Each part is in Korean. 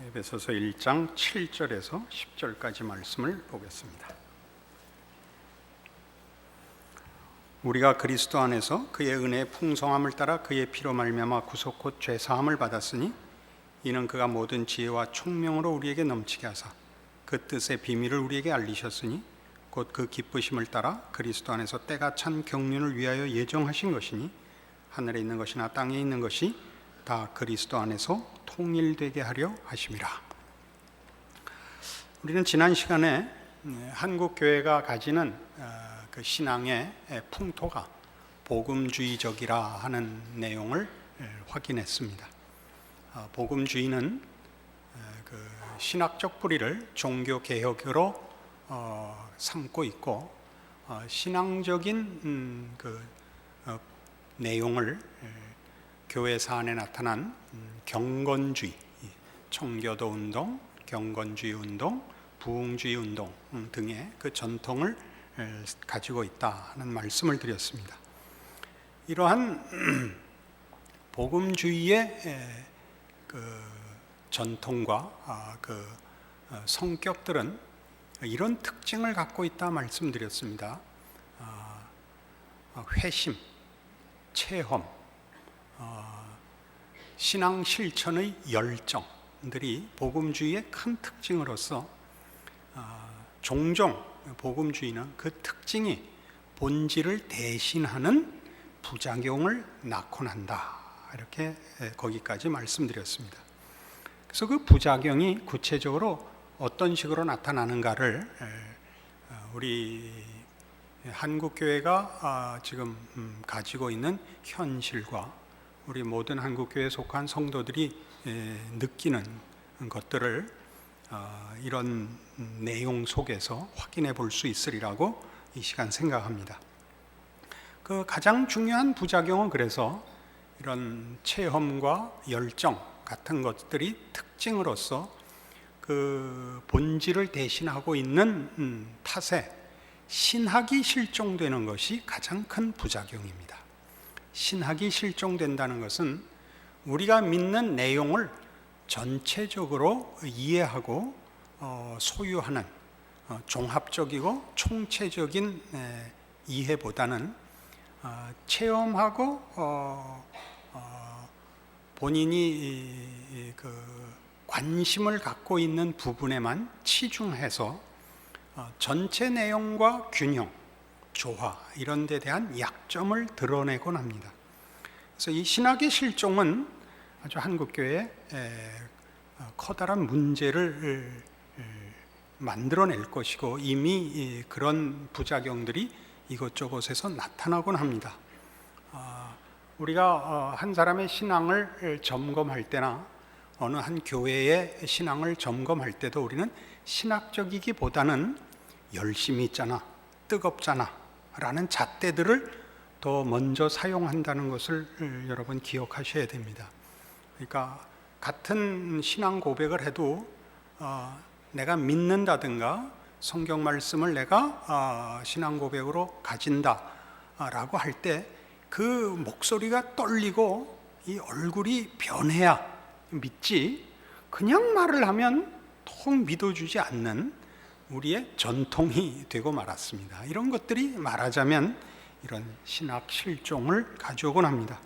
에베소서 1장 7절에서 10절까지 말씀을 보겠습니다. 우리가 그리스도 안에서 그의 은혜의 풍성함을 따라 그의 피로 말미암아 구속 곧 죄 사함을 받았으니 이는 그가 모든 지혜와 총명으로 우리에게 넘치게 하사 그 뜻의 비밀을 우리에게 알리셨으니 곧 그 기쁘심을 따라 그리스도 안에서 때가 찬 경륜을 위하여 예정하신 것이니 하늘에 있는 것이나 땅에 있는 것이 다 그리스도 안에서 통일되게 하려 하심이라. 우리는 지난 시간에 한국 교회가 가지는 그 신앙의 풍토가 복음주의적이라 하는 내용을 확인했습니다. 복음주의는 그 신학적 뿌리를 종교 개혁으로 삼고 있고 신앙적인 그 내용을 교회 사안에 나타난 경건주의, 청교도 운동, 경건주의 운동, 부흥주의 운동 등의 그 전통을 가지고 있다 하는 말씀을 드렸습니다. 이러한 복음주의의 그 전통과 그 성격들은 이런 특징을 갖고 있다 말씀드렸습니다. 회심, 체험, 신앙 실천의 열정들이 복음주의의 큰 특징으로서 종종 복음주의는 그 특징이 본질을 대신하는 부작용을 낳곤 한다, 이렇게 거기까지 말씀드렸습니다. 그래서 그 부작용이 구체적으로 어떤 식으로 나타나는가를 우리 한국교회가 지금 가지고 있는 현실과 우리 모든 한국교회에 속한 성도들이 느끼는 것들을 이런 내용 속에서 확인해 볼 수 있으리라고 이 시간 생각합니다. 그 가장 중요한 부작용은 그래서 이런 체험과 열정 같은 것들이 특징으로서 그 본질을 대신하고 있는 탓에 신학이 실종되는 것이 가장 큰 부작용입니다. 신학이 실종된다는 것은 우리가 믿는 내용을 전체적으로 이해하고 소유하는 종합적이고 총체적인 이해보다는 체험하고 본인이 그 관심을 갖고 있는 부분에만 치중해서 전체 내용과 균형, 조화 이런 데 대한 약점을 드러내곤 합니다. 그래서 이 신학의 실종은 아주 한국교회에 커다란 문제를 만들어낼 것이고 이미 그런 부작용들이 이곳저곳에서 나타나곤 합니다. 우리가 한 사람의 신앙을 점검할 때나 어느 한 교회의 신앙을 점검할 때도 우리는 신학적이기보다는 열심히 있잖아, 뜨겁잖아 라는 잣대들을 더 먼저 사용한다는 것을 여러분 기억하셔야 됩니다. 그러니까 같은 신앙 고백을 해도 내가 믿는다든가 성경 말씀을 내가 신앙 고백으로 가진다 라고 할 때 그 목소리가 떨리고 이 얼굴이 변해야 믿지, 그냥 말을 하면 통 믿어주지 않는 우리의 전통이 되고 말았습니다. 이런 것들이 말하자면 이런 신학 실종을 가져오곤 합니다.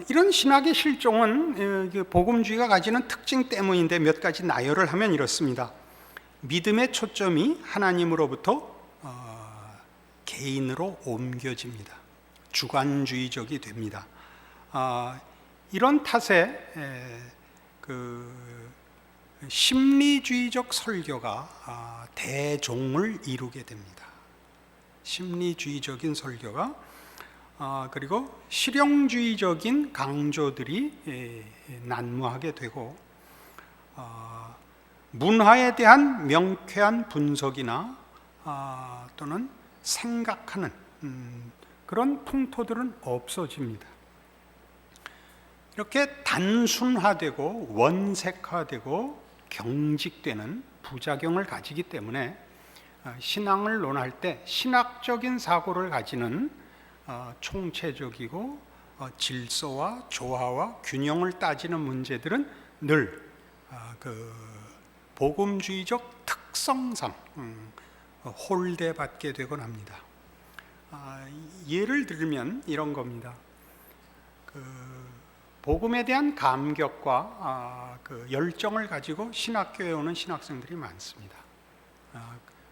이런 신학의 실종은 복음주의가 가지는 특징 때문인데 몇 가지 나열을 하면 이렇습니다. 믿음의 초점이 하나님으로부터 개인으로 옮겨집니다. 주관주의적이 됩니다. 이런 탓에 그 심리주의적 설교가 대종을 이루게 됩니다. 심리주의적인 설교가 그리고 실용주의적인 강조들이 난무하게 되고 문화에 대한 명쾌한 분석이나 또는 생각하는 그런 풍토들은 없어집니다. 이렇게 단순화되고 원색화되고 경직되는 부작용을 가지기 때문에 신앙을 논할 때 신학적인 사고를 가지는 총체적이고 질서와 조화와 균형을 따지는 문제들은 늘 복음주의적 특성상 홀대받게 되곤 합니다. 예를 들면 이런 겁니다. 복음에 대한 감격과 열정을 가지고 신학교에 오는 신학생들이 많습니다.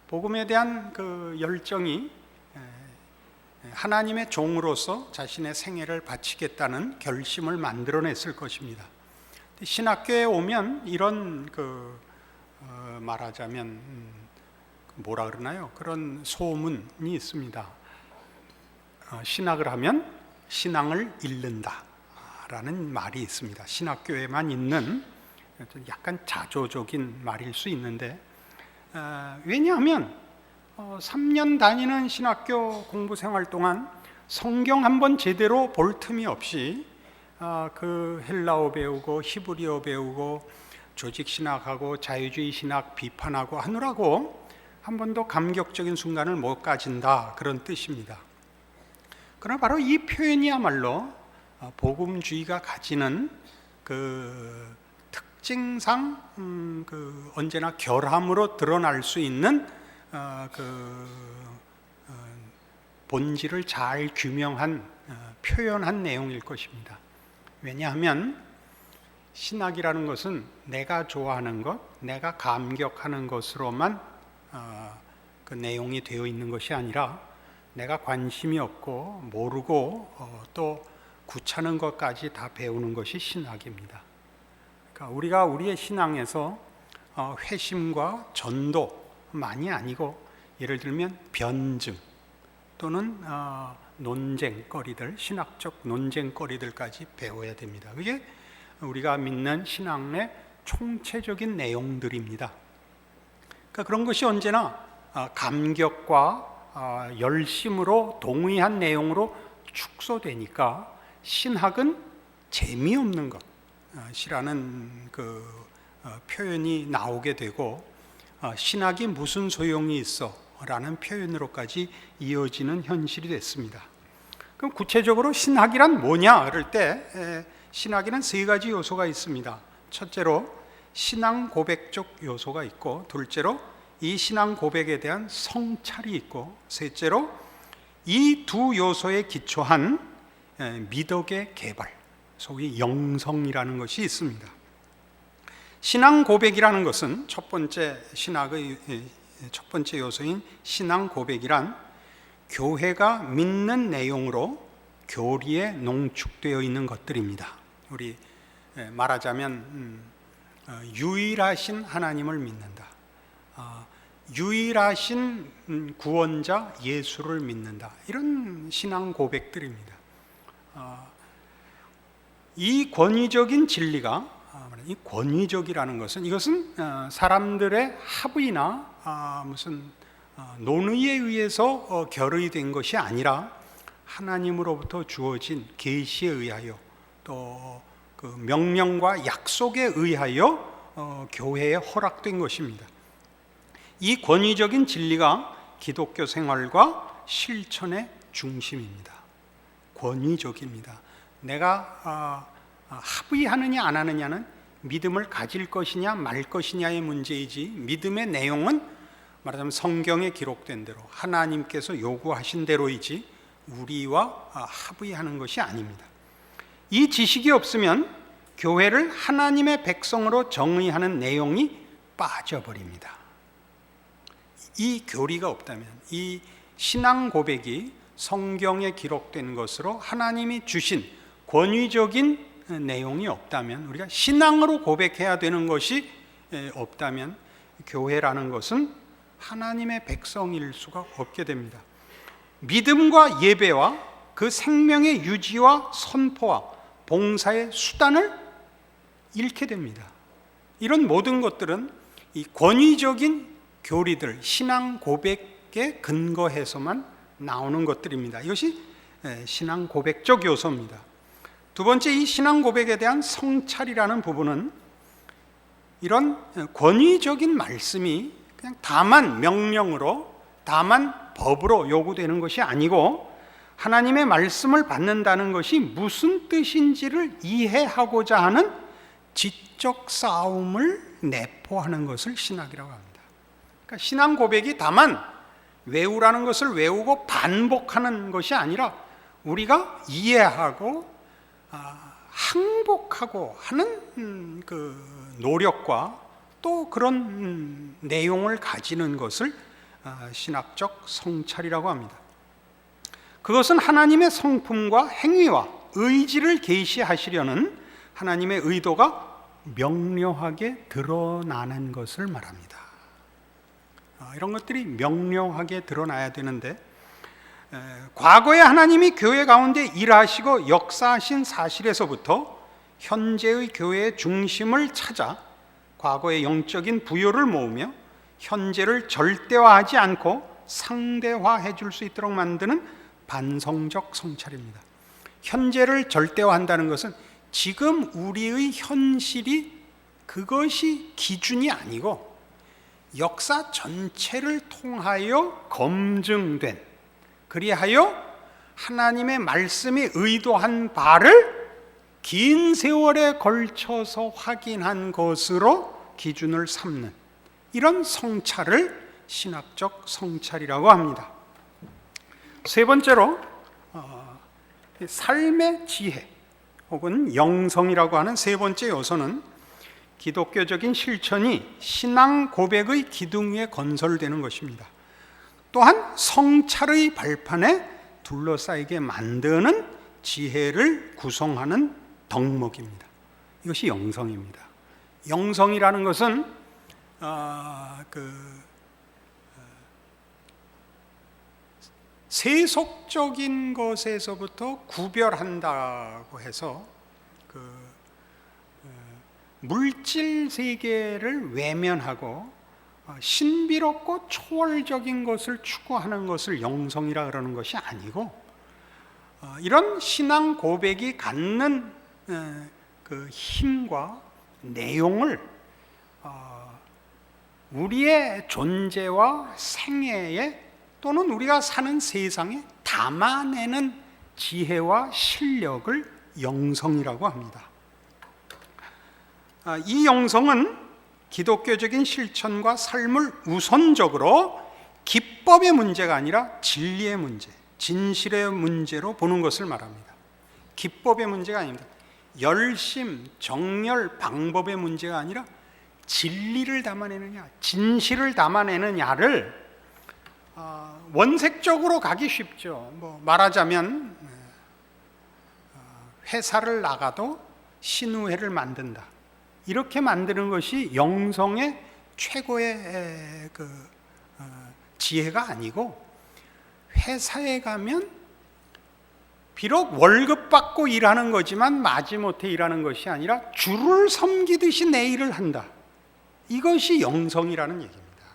복음에 대한 열정이 하나님의 종으로서 자신의 생애를 바치겠다는 결심을 만들어냈을 것입니다. 신학교에 오면 이런 말하자면 뭐라 그러나요? 그런 소문이 있습니다. 신학을 하면 신앙을 잃는다 라는 말이 있습니다. 신학교에만 있는 약간 자조적인 말일 수 있는데, 왜냐하면 3년 다니는 신학교 공부 생활 동안 성경 한번 제대로 볼 틈이 없이 헬라어 배우고 히브리어 배우고 조직신학하고 자유주의 신학 비판하고 하느라고 한 번도 감격적인 순간을 못 가진다, 그런 뜻입니다. 그러나 바로 이 표현이야말로 복음주의가 가지는 특징상 언제나 결함으로 드러날 수 있는 본질을 잘 규명한 표현한 내용일 것입니다. 왜냐하면 신학이라는 것은 내가 좋아하는 것, 내가 감격하는 것으로만 그 내용이 되어 있는 것이 아니라 내가 관심이 없고 모르고 또 구차는 것까지 다 배우는 것이 신학입니다. 그러니까 우리가 우리의 신앙에서 회심과 전도만이 아니고, 예를 들면 변증 또는 논쟁거리들, 신학적 논쟁거리들까지 배워야 됩니다. 그게 우리가 믿는 신앙의 총체적인 내용들입니다. 그러니까 그런 것이 언제나 감격과 열심으로 동의한 내용으로 축소되니까 신학은 재미없는 것이라는 표현이 나오게 되고, 신학이 무슨 소용이 있어? 라는 표현으로까지 이어지는 현실이 됐습니다. 그럼 구체적으로 신학이란 뭐냐? 그럴 때 신학에는 세 가지 요소가 있습니다. 첫째로 신앙 고백적 요소가 있고, 둘째로 이 신앙 고백에 대한 성찰이 있고, 셋째로 이 두 요소에 기초한 미덕의 개발, 소위 영성이라는 것이 있습니다. 신앙 고백이라는 것은 첫 번째 신학의 첫 번째 요소인 신앙 고백이란 교회가 믿는 내용으로 교리에 농축되어 있는 것들입니다. 우리 말하자면 유일하신 하나님을 믿는다, 유일하신 구원자 예수를 믿는다, 이런 신앙 고백들입니다. 이 권위적인 진리가, 이 권위적이라는 것은, 이것은 사람들의 합의나 무슨 논의에 의해서 결의된 것이 아니라 하나님으로부터 주어진 계시에 의하여 또 그 명령과 약속에 의하여 교회에 허락된 것입니다. 이 권위적인 진리가 기독교 생활과 실천의 중심입니다. 권위적입니다. 내가 합의하느냐 안 하느냐는 믿음을 가질 것이냐 말 것이냐의 문제이지, 믿음의 내용은 말하자면 성경에 기록된 대로 하나님께서 요구하신 대로이지 우리와 합의하는 것이 아닙니다. 이 지식이 없으면 교회를 하나님의 백성으로 정의하는 내용이 빠져버립니다. 이 교리가 없다면, 이 신앙 고백이 성경에 기록된 것으로 하나님이 주신 권위적인 내용이 없다면, 우리가 신앙으로 고백해야 되는 것이 없다면 교회라는 것은 하나님의 백성일 수가 없게 됩니다. 믿음과 예배와 그 생명의 유지와 선포와 봉사의 수단을 잃게 됩니다. 이런 모든 것들은 이 권위적인 교리들, 신앙 고백에 근거해서만 나오는 것들입니다. 이것이 신앙 고백적 요소입니다. 두 번째, 이 신앙 고백에 대한 성찰이라는 부분은 이런 권위적인 말씀이 그냥 다만 명령으로, 다만 법으로 요구되는 것이 아니고, 하나님의 말씀을 받는다는 것이 무슨 뜻인지를 이해하고자 하는 지적 싸움을 내포하는 것을 신학이라고 합니다. 그러니까 신앙 고백이 다만 외우라는 것을 외우고 반복하는 것이 아니라 우리가 이해하고 항복하고 하는 그 노력과 또 그런 내용을 가지는 것을 신학적 성찰이라고 합니다. 그것은 하나님의 성품과 행위와 의지를 계시하시려는 하나님의 의도가 명료하게 드러나는 것을 말합니다. 이런 것들이 명료하게 드러나야 되는데, 과거에 하나님이 교회 가운데 일하시고 역사하신 사실에서부터 현재의 교회의 중심을 찾아 과거의 영적인 부요를 모으며 현재를 절대화하지 않고 상대화해 줄 수 있도록 만드는 반성적 성찰입니다. 현재를 절대화한다는 것은 지금 우리의 현실이 그것이 기준이 아니고 역사 전체를 통하여 검증된, 그리하여 하나님의 말씀이 의도한 바를 긴 세월에 걸쳐서 확인한 것으로 기준을 삼는 이런 성찰을 신학적 성찰이라고 합니다. 세 번째로 삶의 지혜 혹은 영성이라고 하는 세 번째 요소는 기독교적인 실천이 신앙 고백의 기둥 위에 건설되는 것입니다. 또한 성찰의 발판에 둘러싸이게 만드는 지혜를 구성하는 덕목입니다. 이것이 영성입니다. 영성이라는 것은 세속적인 것에서부터 구별한다고 해서 물질 세계를 외면하고 신비롭고 초월적인 것을 추구하는 것을 영성이라 그러는 것이 아니고, 이런 신앙 고백이 갖는 그 힘과 내용을 우리의 존재와 생애에 또는 우리가 사는 세상에 담아내는 지혜와 실력을 영성이라고 합니다. 이 영성은 기독교적인 실천과 삶을 우선적으로 기법의 문제가 아니라 진리의 문제, 진실의 문제로 보는 것을 말합니다. 기법의 문제가 아닙니다. 열심, 정열, 방법의 문제가 아니라 진리를 담아내느냐, 진실을 담아내느냐를 원색적으로 가기 쉽죠. 말하자면 회사를 나가도 신우회를 만든다. 이렇게 만드는 것이 영성의 최고의 지혜가 아니고, 회사에 가면 비록 월급 받고 일하는 거지만 마지못해 일하는 것이 아니라 주를 섬기듯이 내 일을 한다. 이것이 영성이라는 얘기입니다.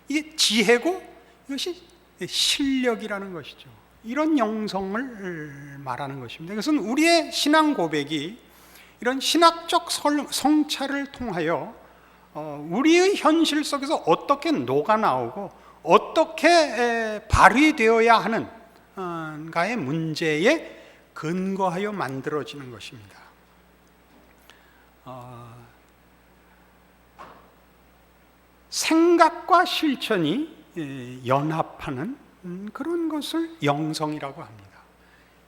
이게 지혜고 이것이 실력이라는 것이죠. 이런 영성을 말하는 것입니다. 그것은 우리의 신앙 고백이 이런 신학적 성찰을 통하여 우리의 현실 속에서 어떻게 녹아나오고 어떻게 발휘되어야 하는가의 문제에 근거하여 만들어지는 것입니다. 생각과 실천이 연합하는 그런 것을 영성이라고 합니다.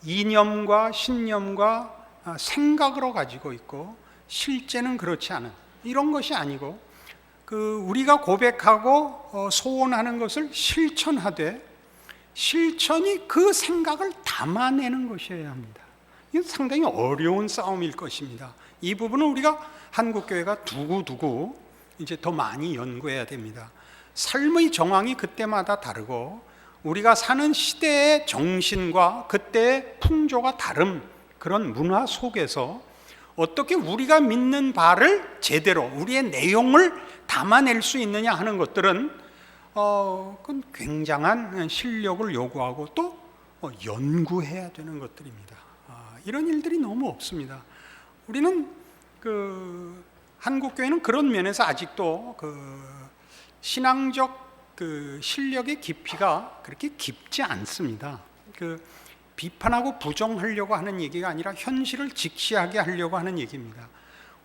이념과 신념과 생각으로 가지고 있고 실제는 그렇지 않은 이런 것이 아니고, 우리가 고백하고 소원하는 것을 실천하되 실천이 그 생각을 담아내는 것이어야 합니다. 이건 상당히 어려운 싸움일 것입니다. 이 부분은 우리가 한국교회가 두고두고 이제 더 많이 연구해야 됩니다. 삶의 정황이 그때마다 다르고 우리가 사는 시대의 정신과 그때의 풍조가 다른 그런 문화 속에서 어떻게 우리가 믿는 바를 제대로 우리의 내용을 담아낼 수 있느냐 하는 것들은 그건 굉장한 실력을 요구하고 또 연구해야 되는 것들입니다. 이런 일들이 너무 없습니다. 우리는 한국교회는 그런 면에서 아직도 신앙적 실력의 깊이가 그렇게 깊지 않습니다. 비판하고 부정하려고 하는 얘기가 아니라 현실을 직시하게 하려고 하는 얘기입니다.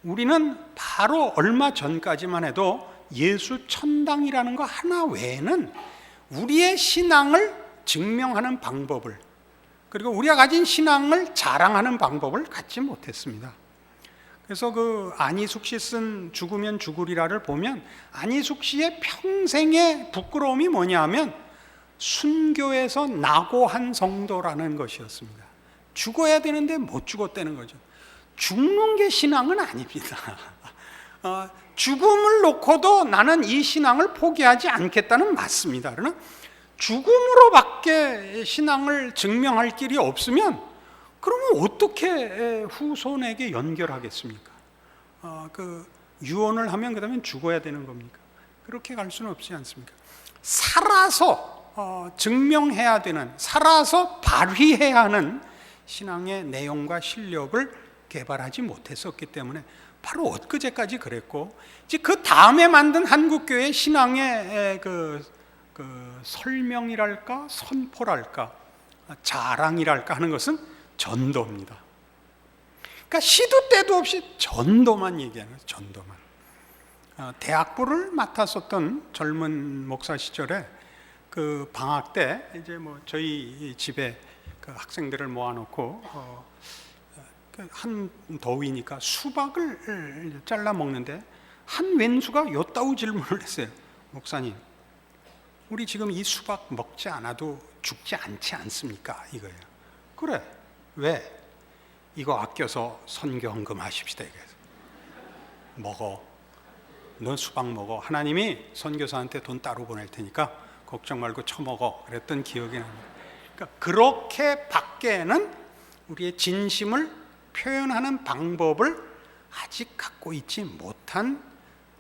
우리는 바로 얼마 전까지만 해도 예수 천당이라는 거 하나 외에는 우리의 신앙을 증명하는 방법을, 그리고 우리가 가진 신앙을 자랑하는 방법을 갖지 못했습니다. 그래서 그 안희숙 씨 쓴 죽으면 죽으리라를 보면 안희숙 씨의 평생의 부끄러움이 뭐냐 하면 순교에서 낙오한 성도라는 것이었습니다. 죽어야 되는데 못 죽었다는 거죠. 죽는 게 신앙은 아닙니다. 죽음을 놓고도 나는 이 신앙을 포기하지 않겠다는 맞습니다. 그러나 죽음으로밖에 신앙을 증명할 길이 없으면 그러면 어떻게 후손에게 연결하겠습니까? 그 유언을 하면 그다음에 죽어야 되는 겁니까? 그렇게 갈 수는 없지 않습니까? 살아서 증명해야 되는, 살아서 발휘해야 하는 신앙의 내용과 실력을 개발하지 못했었기 때문에 바로 엊그제까지 그랬고, 이제 그 다음에 만든 한국교회 신앙의 그 설명이랄까, 선포랄까, 자랑이랄까 하는 것은 전도입니다. 그러니까 시도 때도 없이 전도만 얘기하는 거예요. 전도만. 대학부를 맡았었던 젊은 목사 시절에 그 방학 때 이제 뭐 저희 집에 그 학생들을 모아놓고 한 더위니까 수박을 잘라 먹는데 한 왼수가 요따우 질문을 했어요. 목사님, 우리 지금 이 수박 먹지 않아도 죽지 않지 않습니까? 이거예요. 그래. 왜? 이거 아껴서 선교헌금 하십시다. 이거예요. 먹어. 너 수박 먹어. 하나님이 선교사한테 돈 따로 보낼 테니까 걱정 말고 처먹어. 그랬던 기억이 납니다. 그러니까 그렇게 밖에는 우리의 진심을 표현하는 방법을 아직 갖고 있지 못한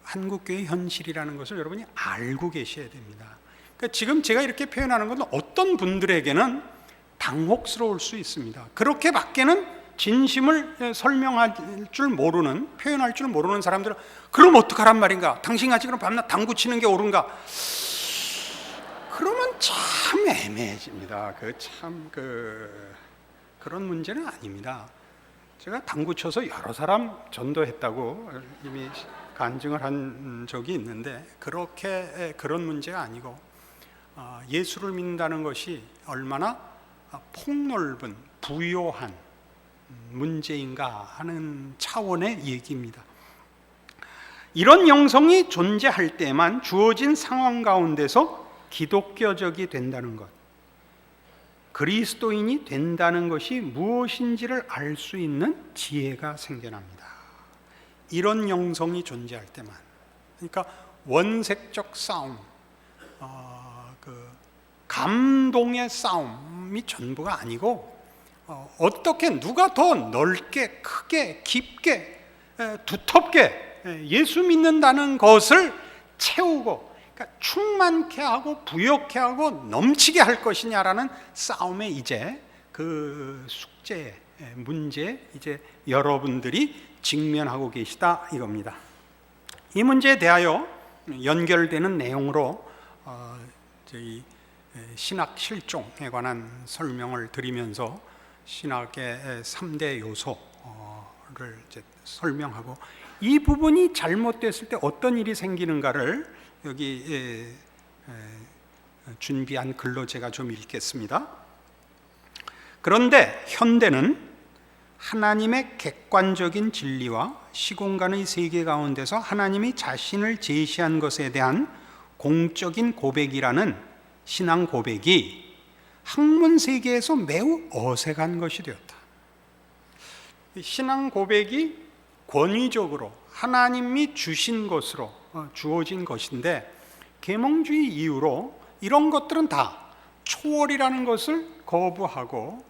한국교회 현실이라는 것을 여러분이 알고 계셔야 됩니다. 그러니까 지금 제가 이렇게 표현하는 것은 어떤 분들에게는 당혹스러울 수 있습니다. 그렇게 밖에는 진심을 설명할 줄 모르는, 표현할 줄 모르는 사람들은 그럼 어떡하란 말인가? 당신같이 그럼 밤낮 당구 치는 게 옳은가? 그러면 참 애매해집니다. 그런 문제는 아닙니다. 제가 당구 쳐서 여러 사람 전도했다고 이미 간증을 한 적이 있는데 그런 문제가 아니고 예수를 믿는다는 것이 얼마나 폭넓은 부요한 문제인가 하는 차원의 얘기입니다. 이런 영성이 존재할 때만 주어진 상황 가운데서 기독교적이 된다는 것, 그리스도인이 된다는 것이 무엇인지를 알 수 있는 지혜가 생겨납니다. 이런 영성이 존재할 때만. 그러니까 원색적 싸움, 감동의 싸움이 전부가 아니고 어떻게 누가 더 넓게, 크게, 깊게, 두텁게 예수 믿는다는 것을 채우고, 그러니까 충만케 하고 부욕케 하고 넘치게 할 것이냐라는 싸움에 이제 그 숙제, 문제 이제 여러분들이 직면하고 계시다 이겁니다. 이 문제에 대하여 연결되는 내용으로 저희 신학 실종에 관한 설명을 드리면서 신학의 3대 요소를 이제 설명하고, 이 부분이 잘못됐을 때 어떤 일이 생기는가를 여기 준비한 글로 제가 좀 읽겠습니다. 그런데 현대는 하나님의 객관적인 진리와 시공간의 세계 가운데서 하나님이 자신을 제시한 것에 대한 공적인 고백이라는 신앙 고백이 학문 세계에서 매우 어색한 것이 되었다. 신앙 고백이 권위적으로 하나님이 주신 것으로 주어진 것인데, 계몽주의 이후로 이런 것들은 다 초월이라는 것을 거부하고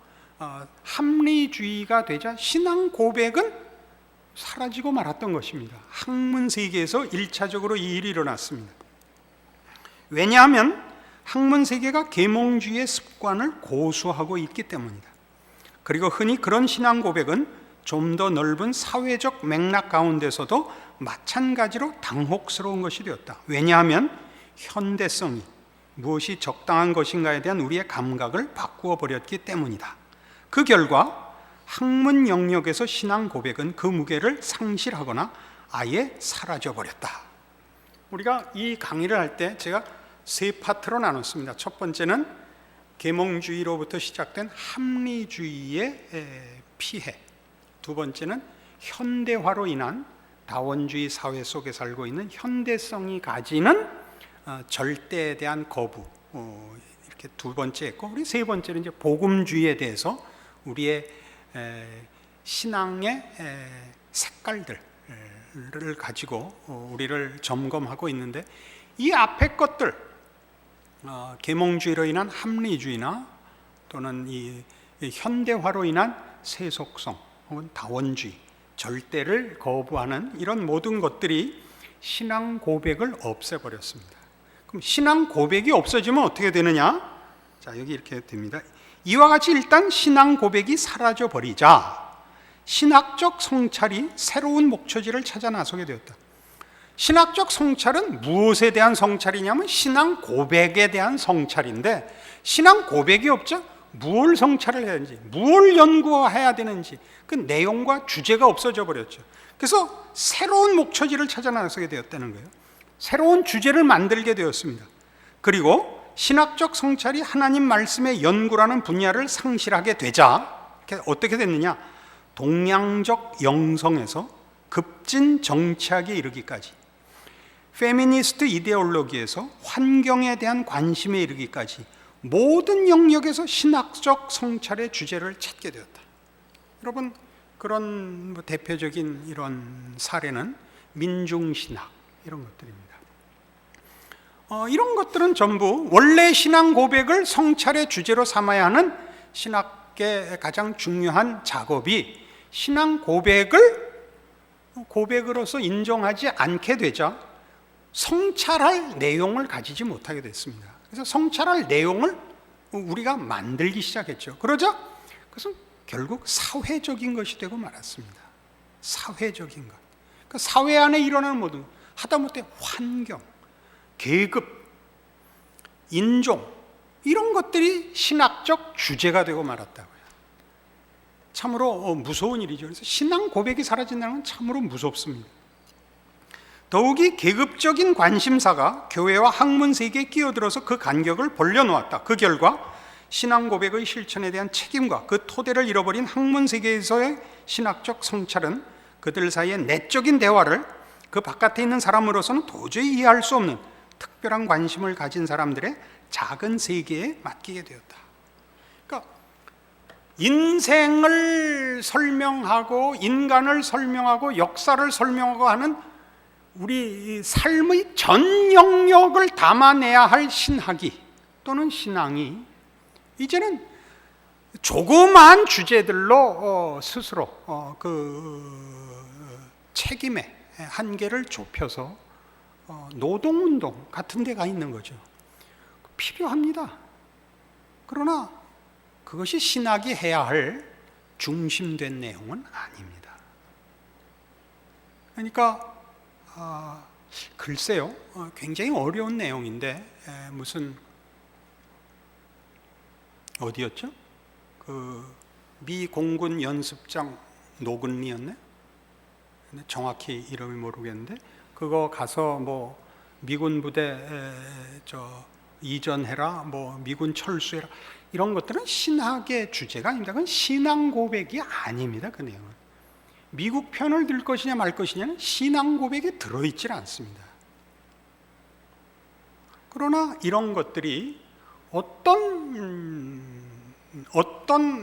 합리주의가 되자 신앙 고백은 사라지고 말았던 것입니다. 학문 세계에서 1차적으로 이 일이 일어났습니다. 왜냐하면 학문 세계가 계몽주의의 습관을 고수하고 있기 때문이다. 그리고 흔히 그런 신앙 고백은 좀 더 넓은 사회적 맥락 가운데서도 마찬가지로 당혹스러운 것이 되었다. 왜냐하면 현대성이 무엇이 적당한 것인가에 대한 우리의 감각을 바꾸어 버렸기 때문이다. 그 결과 학문 영역에서 신앙 고백은 그 무게를 상실하거나 아예 사라져버렸다. 우리가 이 강의를 할 때 제가 세 파트로 나눴습니다. 첫 번째는 계몽주의로부터 시작된 합리주의의 피해, 두 번째는 현대화로 인한 다원주의 사회 속에 살고 있는 현대성이 가지는 절대에 대한 거부, 이렇게 두 번째 했고, 우리 세 번째는 이제 복음주의에 대해서 우리의 신앙의 색깔들을 가지고 우리를 점검하고 있는데, 이 앞에 것들, 계몽주의로 인한 합리주의나 또는 이 현대화로 인한 세속성 혹은 다원주의, 절대를 거부하는 이런 모든 것들이 신앙 고백을 없애버렸습니다. 그럼 신앙 고백이 없어지면 어떻게 되느냐? 자, 여기 이렇게 됩니다. 이와 같이 일단 신앙 고백이 사라져 버리자 신학적 성찰이 새로운 목초지를 찾아 나서게 되었다. 신학적 성찰은 무엇에 대한 성찰이냐면 신앙 고백에 대한 성찰인데, 신앙 고백이 없죠? 무엇을 성찰을 해야 되는지, 무엇을 연구해야 되는지 그 내용과 주제가 없어져 버렸죠. 그래서 새로운 목초지를 찾아 나서게 되었다는 거예요. 새로운 주제를 만들게 되었습니다. 그리고 신학적 성찰이 하나님 말씀의 연구라는 분야를 상실하게 되자 어떻게 됐느냐? 동양적 영성에서 급진 정치학에 이르기까지, 페미니스트 이데올로기에서 환경에 대한 관심에 이르기까지 모든 영역에서 신학적 성찰의 주제를 찾게 되었다. 여러분, 그런 대표적인 이런 사례는 민중신학 이런 것들입니다. 이런 것들은 전부 원래 신앙 고백을 성찰의 주제로 삼아야 하는 신학의 가장 중요한 작업이 신앙 고백을 고백으로서 인정하지 않게 되자 성찰할 내용을 가지지 못하게 됐습니다. 그래서 성찰할 내용을 우리가 만들기 시작했죠. 그러자 그것은 결국 사회적인 것이 되고 말았습니다. 사회적인 것. 그러니까 사회 안에 일어나는 모든, 하다못해 환경, 계급, 인종, 이런 것들이 신학적 주제가 되고 말았다고요. 참으로 무서운 일이죠. 그래서 신앙 고백이 사라진다는 건 참으로 무섭습니다. 더욱이 계급적인 관심사가 교회와 학문 세계에 끼어들어서 그 간격을 벌려놓았다. 그 결과 신앙 고백의 실천에 대한 책임과 그 토대를 잃어버린 학문 세계에서의 신학적 성찰은 그들 사이의 내적인 대화를 그 바깥에 있는 사람으로서는 도저히 이해할 수 없는 특별한 관심을 가진 사람들의 작은 세계에 맡기게 되었다. 그러니까 인생을 설명하고 인간을 설명하고 역사를 설명하고 하는 우리 삶의 전 영역을 담아내야 할 신학이 또는 신앙이 이제는 조그마한 주제들로 스스로 그 책임의 한계를 좁혀서 노동운동 같은 데가 있는 거죠. 필요합니다. 그러나 그것이 신학이 해야 할 중심된 내용은 아닙니다. 그러니까 글쎄요, 굉장히 어려운 내용인데 무슨 어디였죠? 그 미 공군 연습장 노근리였네? 정확히 이름이 모르겠는데 그거 가서 뭐 미군 부대 이전해라, 뭐 미군 철수해라, 이런 것들은 신학의 주제가 아닙니다. 그건 신앙 고백이 아닙니다. 그 내용은 미국 편을 들 것이냐 말 것이냐는 신앙 고백에 들어있질 않습니다. 그러나 이런 것들이 어떤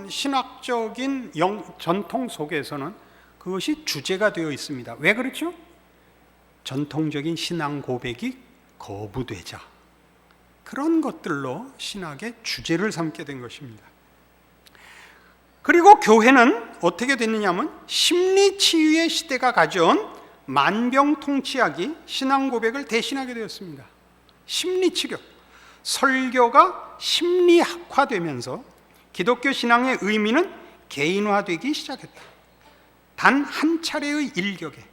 신학적인 전통 속에서는 그것이 주제가 되어 있습니다. 왜 그렇죠? 전통적인 신앙 고백이 거부되자 그런 것들로 신학의 주제를 삼게 된 것입니다. 그리고 교회는 어떻게 됐느냐면 심리치유의 시대가 가져온 만병통치약이 신앙 고백을 대신하게 되었습니다. 심리치료, 설교가 심리학화되면서 기독교 신앙의 의미는 개인화되기 시작했다. 단 한 차례의 일격에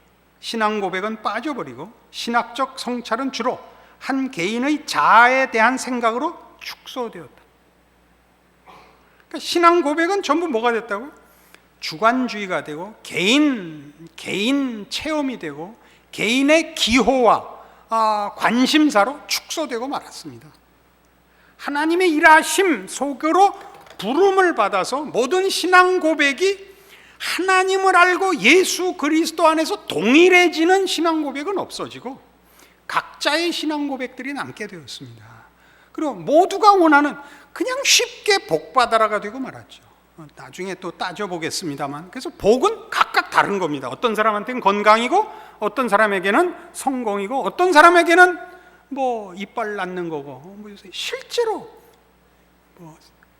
신앙 고백은 빠져버리고 신학적 성찰은 주로 한 개인의 자아에 대한 생각으로 축소되었다. 그러니까 신앙 고백은 전부 뭐가 됐다고요? 주관주의가 되고 개인 체험이 되고 개인의 기호와 관심사로 축소되고 말았습니다. 하나님의 일하심 속으로 부름을 받아서 모든 신앙 고백이 하나님을 알고 예수 그리스도 안에서 동일해지는 신앙 고백은 없어지고 각자의 신앙 고백들이 남게 되었습니다. 그리고 모두가 원하는 그냥 쉽게 복 받아라가 되고 말았죠. 나중에 또 따져보겠습니다만, 그래서 복은 각각 다른 겁니다. 어떤 사람한테는 건강이고, 어떤 사람에게는 성공이고, 어떤 사람에게는 뭐 이빨 낳는 거고, 실제로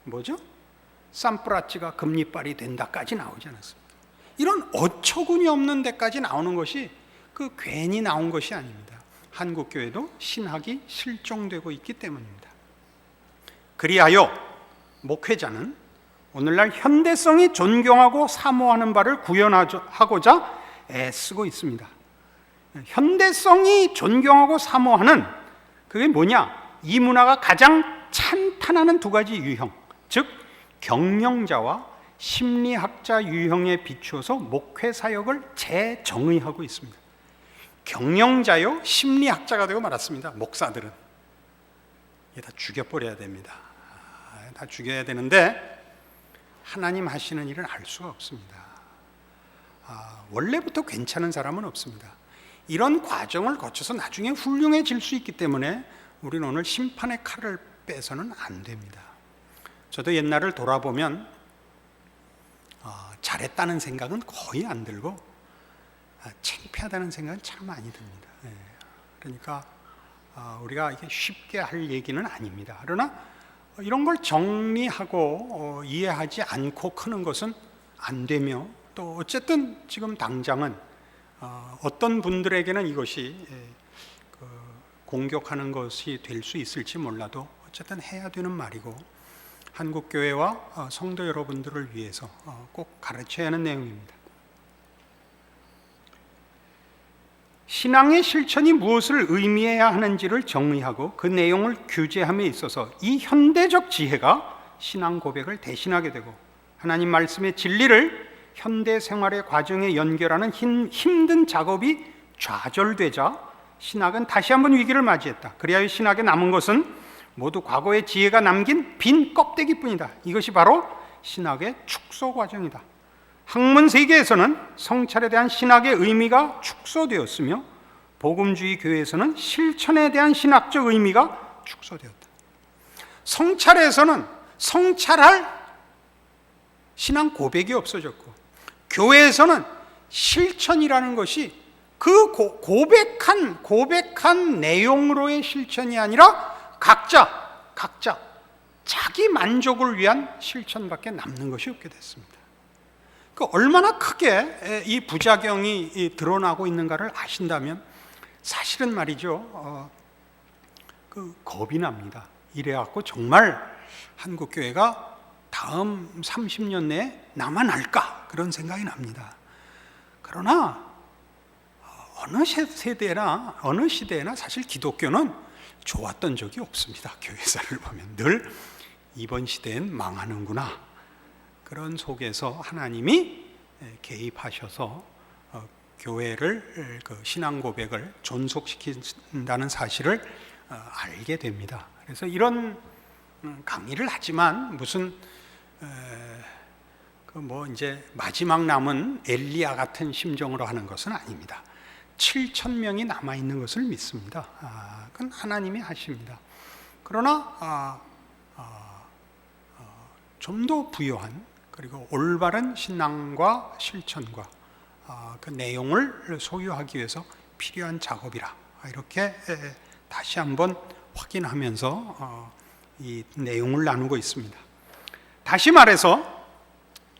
뭐죠? 산프라치가 금리빨이 된다까지 나오지 않았습니다. 이런 어처구니 없는 데까지 나오는 것이 괜히 나온 것이 아닙니다. 한국 교회도 신학이 실종되고 있기 때문입니다. 그리하여 목회자는 오늘날 현대성이 존경하고 사모하는 바를 구현하고자 애쓰고 있습니다. 현대성이 존경하고 사모하는 그게 뭐냐? 이 문화가 가장 찬탄하는 두 가지 유형, 즉 경영자와 심리학자 유형에 비추어서 목회 사역을 재정의하고 있습니다. 경영자요, 심리학자가 되고 말았습니다. 목사들은 이게 다 죽여버려야 됩니다. 다 죽여야 되는데 하나님 하시는 일은 알 수가 없습니다. 원래부터 괜찮은 사람은 없습니다. 이런 과정을 거쳐서 나중에 훌륭해질 수 있기 때문에 우리는 오늘 심판의 칼을 빼서는 안 됩니다. 저도 옛날을 돌아보면 잘했다는 생각은 거의 안 들고 창피하다는 생각은 참 많이 듭니다. 그러니까 우리가 이게 쉽게 할 얘기는 아닙니다. 그러나 이런 걸 정리하고 이해하지 않고 크는 것은 안 되며, 또 어쨌든 지금 당장은 어떤 분들에게는 이것이 공격하는 것이 될 수 있을지 몰라도 어쨌든 해야 되는 말이고, 한국교회와 성도 여러분들을 위해서 꼭 가르쳐야 하는 내용입니다. 신앙의 실천이 무엇을 의미해야 하는지를 정의하고 그 내용을 규제함에 있어서 이 현대적 지혜가 신앙 고백을 대신하게 되고, 하나님 말씀의 진리를 현대 생활의 과정에 연결하는 힘든 작업이 좌절되자 신학은 다시 한번 위기를 맞이했다. 그리하여 신학에 남은 것은 모두 과거의 지혜가 남긴 빈 껍데기뿐이다. 이것이 바로 신학의 축소 과정이다. 학문 세계에서는 성찰에 대한 신학의 의미가 축소되었으며, 복음주의 교회에서는 실천에 대한 신학적 의미가 축소되었다. 성찰에서는 성찰할 신앙 고백이 없어졌고, 교회에서는 실천이라는 것이 그 고백한 내용으로의 실천이 아니라 각자 자기 만족을 위한 실천밖에 남는 것이 없게 됐습니다. 얼마나 크게 이 부작용이 드러나고 있는가를 아신다면 사실은 말이죠, 겁이 납니다. 이래갖고 정말 한국교회가 다음 30년 내에 남아날까, 그런 생각이 납니다. 그러나 어느 시대나 사실 기독교는 좋았던 적이 없습니다. 교회사를 보면 늘 이번 시대엔 망하는구나, 그런 속에서 하나님이 개입하셔서 교회를, 신앙 고백을 존속시킨다는 사실을 알게 됩니다. 그래서 이런 강의를 하지만 무슨 이제 마지막 남은 엘리야 같은 심정으로 하는 것은 아닙니다. 7,000명이 남아 있는 것을 믿습니다. 그건 하나님이 하십니다. 그러나 좀 더 부유한, 그리고 올바른 신앙과 실천과 그 내용을 소유하기 위해서 필요한 작업이라, 이렇게 다시 한번 확인하면서 이 내용을 나누고 있습니다. 다시 말해서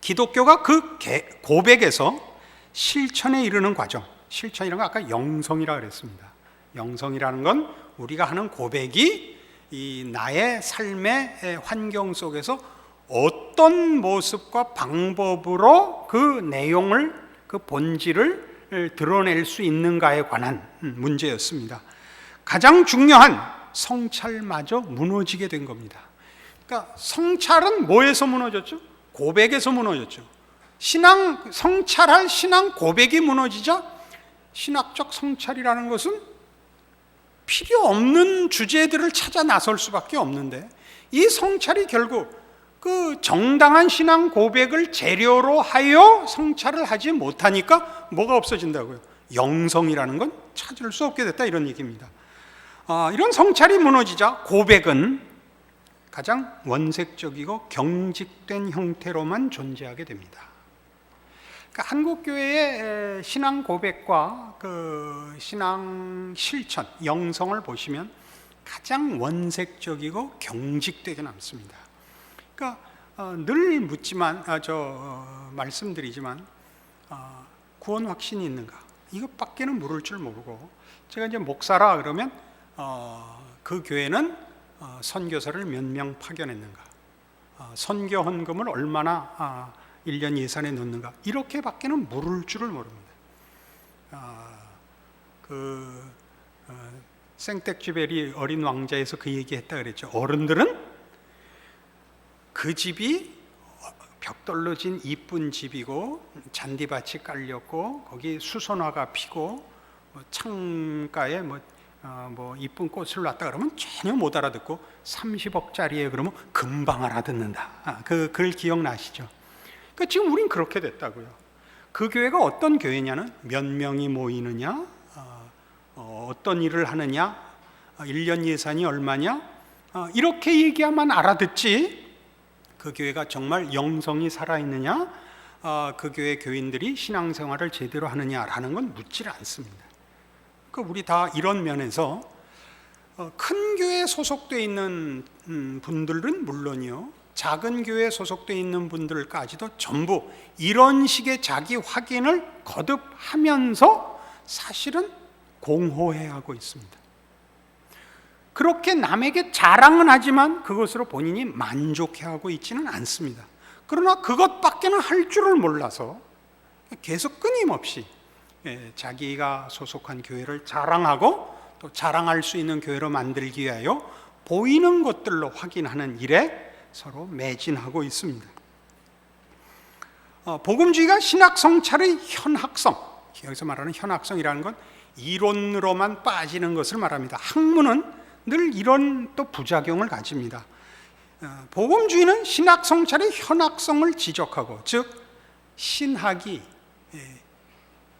기독교가 그 고백에서 실천에 이르는 과정, 실천이라는 건 아까 영성이라고 그랬습니다. 영성이라는 건 우리가 하는 고백이 이 나의 삶의 환경 속에서 어떤 모습과 방법으로 그 내용을, 그 본질을 드러낼 수 있는가에 관한 문제였습니다. 가장 중요한 성찰마저 무너지게 된 겁니다. 그러니까 성찰은 뭐에서 무너졌죠? 고백에서 무너졌죠. 신앙 성찰할 신앙 고백이 무너지자 신학적 성찰이라는 것은 필요 없는 주제들을 찾아 나설 수밖에 없는데, 이 성찰이 결국 그 정당한 신앙 고백을 재료로 하여 성찰을 하지 못하니까 뭐가 없어진다고요? 영성이라는 건 찾을 수 없게 됐다, 이런 얘기입니다. 이런 성찰이 무너지자 고백은 가장 원색적이고 경직된 형태로만 존재하게 됩니다. 그러니까 한국 교회의 신앙 고백과 그 신앙 실천, 영성을 보시면 가장 원색적이고 경직되게 남습니다. 그러니까 늘 묻지만, 말씀드리지만, 구원 확신이 있는가? 이것밖에는 물을 줄 모르고, 제가 이제 목사라 그러면 그 교회는 선교사를 몇 명 파견했는가? 선교 헌금을 얼마나 1년 예산에 넣는가? 이렇게밖에는 물을 줄을 모릅니다. 생텍쥐베리 어린 왕자에서 그 얘기했다 그랬죠. 어른들은 그 집이 벽돌로 진 이쁜 집이고 잔디밭이 깔렸고 거기 수선화가 피고 창가에 이쁜 꽃을 놨다 그러면 전혀 못 알아듣고 30억짜리에 그러면 금방 알아듣는다. 그걸 기억나시죠? 그러니까 지금 우린 그렇게 됐다고요. 그 교회가 어떤 교회냐는 몇 명이 모이느냐, 어떤 일을 하느냐, 1년 예산이 얼마냐, 이렇게 얘기하면 알아듣지, 그 교회가 정말 영성이 살아있느냐, 그 교회 교인들이 신앙생활을 제대로 하느냐라는 건 묻지를 않습니다. 그러니까 우리 다 이런 면에서 큰 교회에 소속되어 있는 분들은 물론이요, 작은 교회에 소속되어 있는 분들까지도 전부 이런 식의 자기 확인을 거듭하면서 사실은 공허해야 하고 있습니다. 그렇게 남에게 자랑은 하지만 그것으로 본인이 만족해하고 있지는 않습니다. 그러나 그것밖에는 할 줄을 몰라서 계속 끊임없이 자기가 소속한 교회를 자랑하고 또 자랑할 수 있는 교회로 만들기 위하여 보이는 것들로 확인하는 일에 서로 매진하고 있습니다. 복음주의가 신학 성찰의 현학성, 여기서 말하는 현학성이라는 건 이론으로만 빠지는 것을 말합니다. 학문은 늘 이런 또 부작용을 가집니다. 복음주의는 신학 성찰의 현학성을 지적하고, 즉 신학이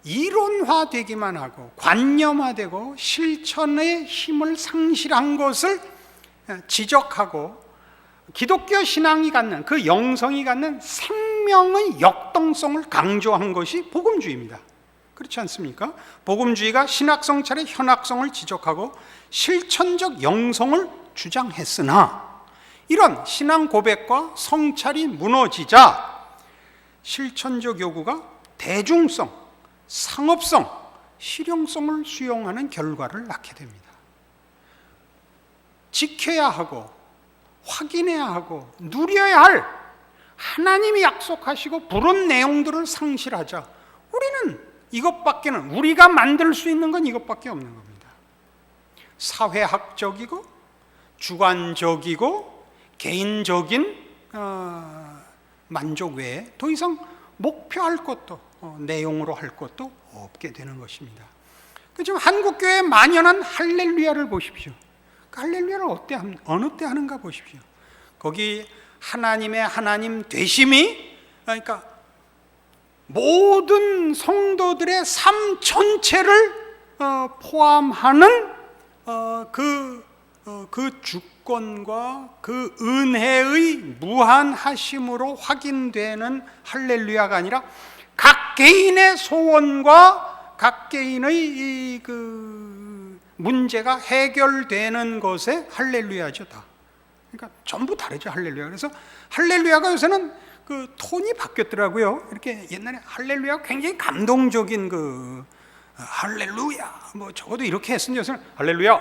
이론화되기만 하고 관념화되고 실천의 힘을 상실한 것을 지적하고, 기독교 신앙이 갖는 그 영성이 갖는 생명의 역동성을 강조한 것이 복음주의입니다. 그렇지 않습니까? 복음주의가 신학 성찰의 현학성을 지적하고 실천적 영성을 주장했으나, 이런 신앙 고백과 성찰이 무너지자 실천적 요구가 대중성, 상업성, 실용성을 수용하는 결과를 낳게 됩니다. 지켜야 하고 확인해야 하고 누려야 할 하나님이 약속하시고 부른 내용들을 상실하자 우리는 이것밖에는, 우리가 만들 수 있는 건 이것밖에 없는 겁니다. 사회학적이고 주관적이고 개인적인 만족 외에 더 이상 목표할 것도 내용으로 할 것도 없게 되는 것입니다. 지금 한국교회에 만연한 할렐루야를 보십시오. 할렐루야를 어느 때 하는가 보십시오. 거기 하나님의 하나님 되심이, 그러니까 모든 성도들의 삶 전체를 포함하는 그 주권과 그 은혜의 무한하심으로 확인되는 할렐루야가 아니라 각 개인의 소원과 각 개인의 그 문제가 해결되는 것에 할렐루야죠, 다. 그러니까 전부 다르죠, 할렐루야. 그래서 할렐루야가 요새는 그 톤이 바뀌었더라고요. 이렇게 옛날에 할렐루야가 굉장히 감동적인 할렐루야, 적어도 이렇게 했으니 요새는 할렐루야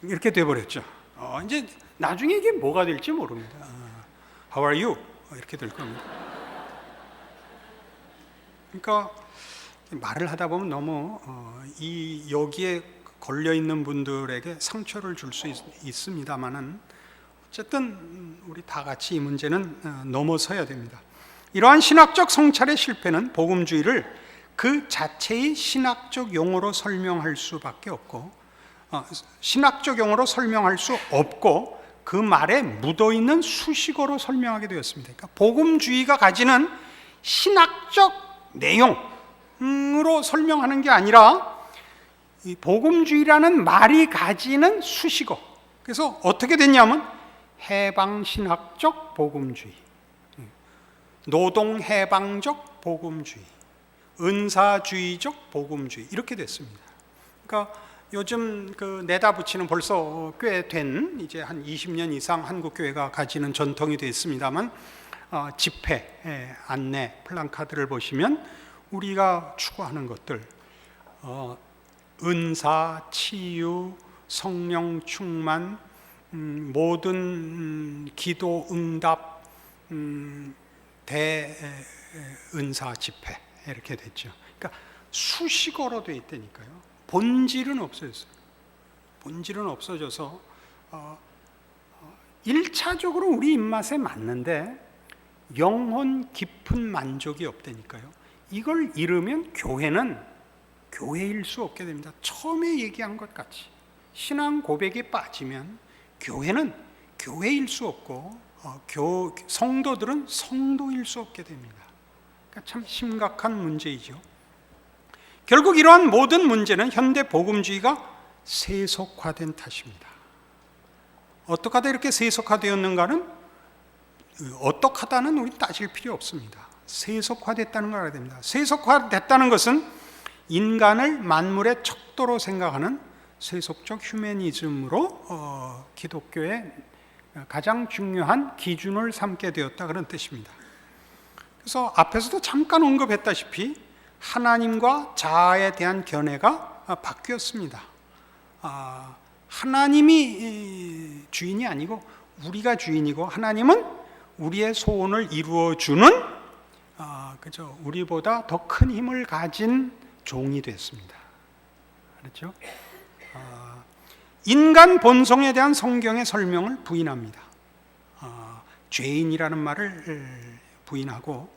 이렇게 돼버렸죠. 이제 나중에 이게 뭐가 될지 모릅니다. How are you? 이렇게 될 겁니다. 그러니까 말을 하다 보면 너무 여기에 걸려 있는 분들에게 상처를 줄 수 있습니다만은 어쨌든 우리 다 같이 이 문제는 넘어서야 됩니다. 이러한 신학적 성찰의 실패는 복음주의를 그 자체의 신학적 용어로 설명할 수밖에 없고, 신학적 용어로 설명할 수 없고 그 말에 묻어있는 수식어로 설명하게 되었습니다. 그러니까 복음주의가 가지는 신학적 내용으로 설명하는 게 아니라 이 복음주의라는 말이 가지는 수식어. 그래서 어떻게 됐냐면 해방신학적 복음주의, 노동해방적 복음주의, 은사주의적 복음주의, 이렇게 됐습니다. 그러니까 요즘 그 내다 붙이는 벌써 꽤 된, 이제 한 20년 이상 한국교회가 가지는 전통이 됐습니다만, 집회 안내 플랜카드를 보시면 우리가 추구하는 것들, 은사, 치유, 성령 충만, 모든 기도 응답, 대은사 집회, 이렇게 됐죠. 그러니까 수식어로 되어 있다니까요. 본질은 없어졌어요. 본질은 없어져서 1차적으로 우리 입맛에 맞는데 영혼 깊은 만족이 없다니까요. 이걸 잃으면 교회는 교회일 수 없게 됩니다. 처음에 얘기한 것 같이 신앙 고백에 빠지면 교회는 교회일 수 없고 성도들은 성도일 수 없게 됩니다. 그러니까 참 심각한 문제이죠. 결국 이러한 모든 문제는 현대 복음주의가 세속화된 탓입니다. 어떻게 하다 이렇게 세속화되었는가는, 어떻게 하다는 우리 따질 필요 없습니다. 세속화됐다는 걸 알아야 됩니다. 세속화됐다는 것은 인간을 만물의 척도로 생각하는 세속적 휴머니즘으로 기독교의 가장 중요한 기준을 삼게 되었다, 그런 뜻입니다. 그래서 앞에서도 잠깐 언급했다시피 하나님과 자아에 대한 견해가 바뀌었습니다. 하나님이 주인이 아니고 우리가 주인이고, 하나님은 우리의 소원을 이루어주는 그죠, 우리보다 더 큰 힘을 가진 종이 됐습니다. 그렇죠? 인간 본성에 대한 성경의 설명을 부인합니다. 죄인이라는 말을 부인하고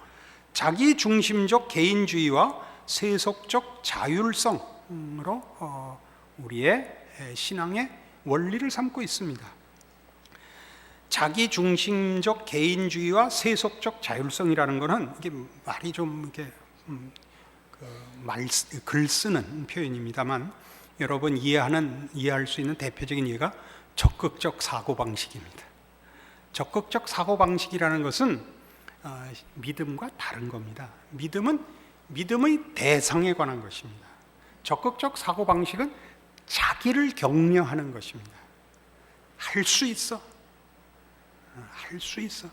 자기 중심적 개인주의와 세속적 자율성으로 우리의 신앙의 원리를 삼고 있습니다. 자기 중심적 개인주의와 세속적 자율성이라는 것은 이게 말이 좀 이렇게 글 쓰는 표현입니다만, 여러분 이해할 수 있는 대표적인 예가 적극적 사고방식입니다. 적극적 사고방식이라는 것은 믿음과 다른 겁니다. 믿음은 믿음의 대상에 관한 것입니다. 적극적 사고방식은 자기를 격려하는 것입니다. 할 수 있어. 할 수 있어.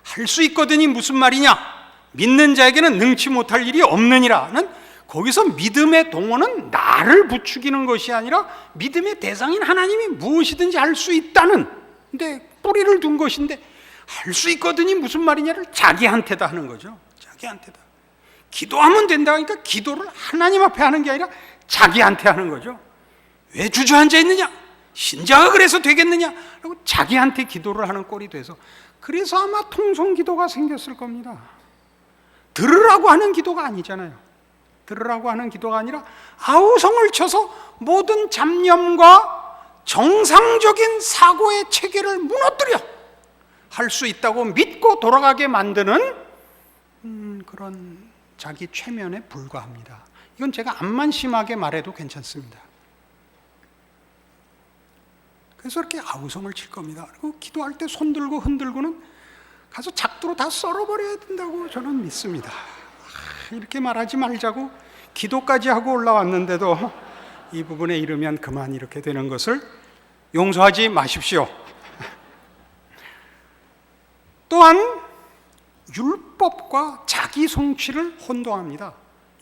할 수 있거든이 무슨 말이냐? 믿는 자에게는 능치 못할 일이 없느니라는, 거기서 믿음의 동원은 나를 부추기는 것이 아니라 믿음의 대상인 하나님이 무엇이든지 할 수 있다는 데 뿌리를 둔 것인데, 할 수 있거든이 무슨 말이냐를 자기한테다 하는 거죠. 자기한테다. 기도하면 된다 하니까 기도를 하나님 앞에 하는 게 아니라 자기한테 하는 거죠. 왜 주저앉아 있느냐? 신자가 그래서 되겠느냐? 라고 자기한테 기도를 하는 꼴이 돼서, 그래서 아마 통성기도가 생겼을 겁니다. 들으라고 하는 기도가 아니잖아요. 들으라고 하는 기도가 아니라 아우성을 쳐서 모든 잡념과 정상적인 사고의 체계를 무너뜨려 할 수 있다고 믿고 돌아가게 만드는 그런 자기 최면에 불과합니다. 이건 제가 암만 심하게 말해도 괜찮습니다. 그래서 이렇게 아우성을 칠 겁니다. 그리고 기도할 때 손 들고 흔들고는 가서 작두로 다 썰어버려야 된다고 저는 믿습니다. 이렇게 말하지 말자고 기도까지 하고 올라왔는데도 이 부분에 이르면 그만 이렇게 되는 것을 용서하지 마십시오. 또한 율법과 자기 성취를 혼동합니다.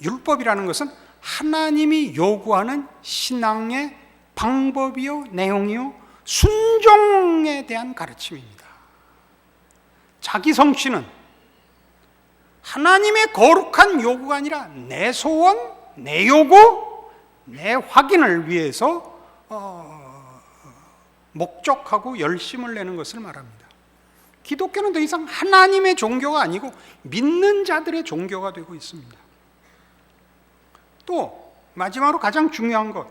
율법이라는 것은 하나님이 요구하는 신앙의 방법이요, 내용이요, 순종에 대한 가르침입니다. 자기 성취는 하나님의 거룩한 요구가 아니라 내 소원, 내 요구, 내 확인을 위해서 목적하고 열심을 내는 것을 말합니다. 기독교는 더 이상 하나님의 종교가 아니고 믿는 자들의 종교가 되고 있습니다. 또 마지막으로 가장 중요한 것,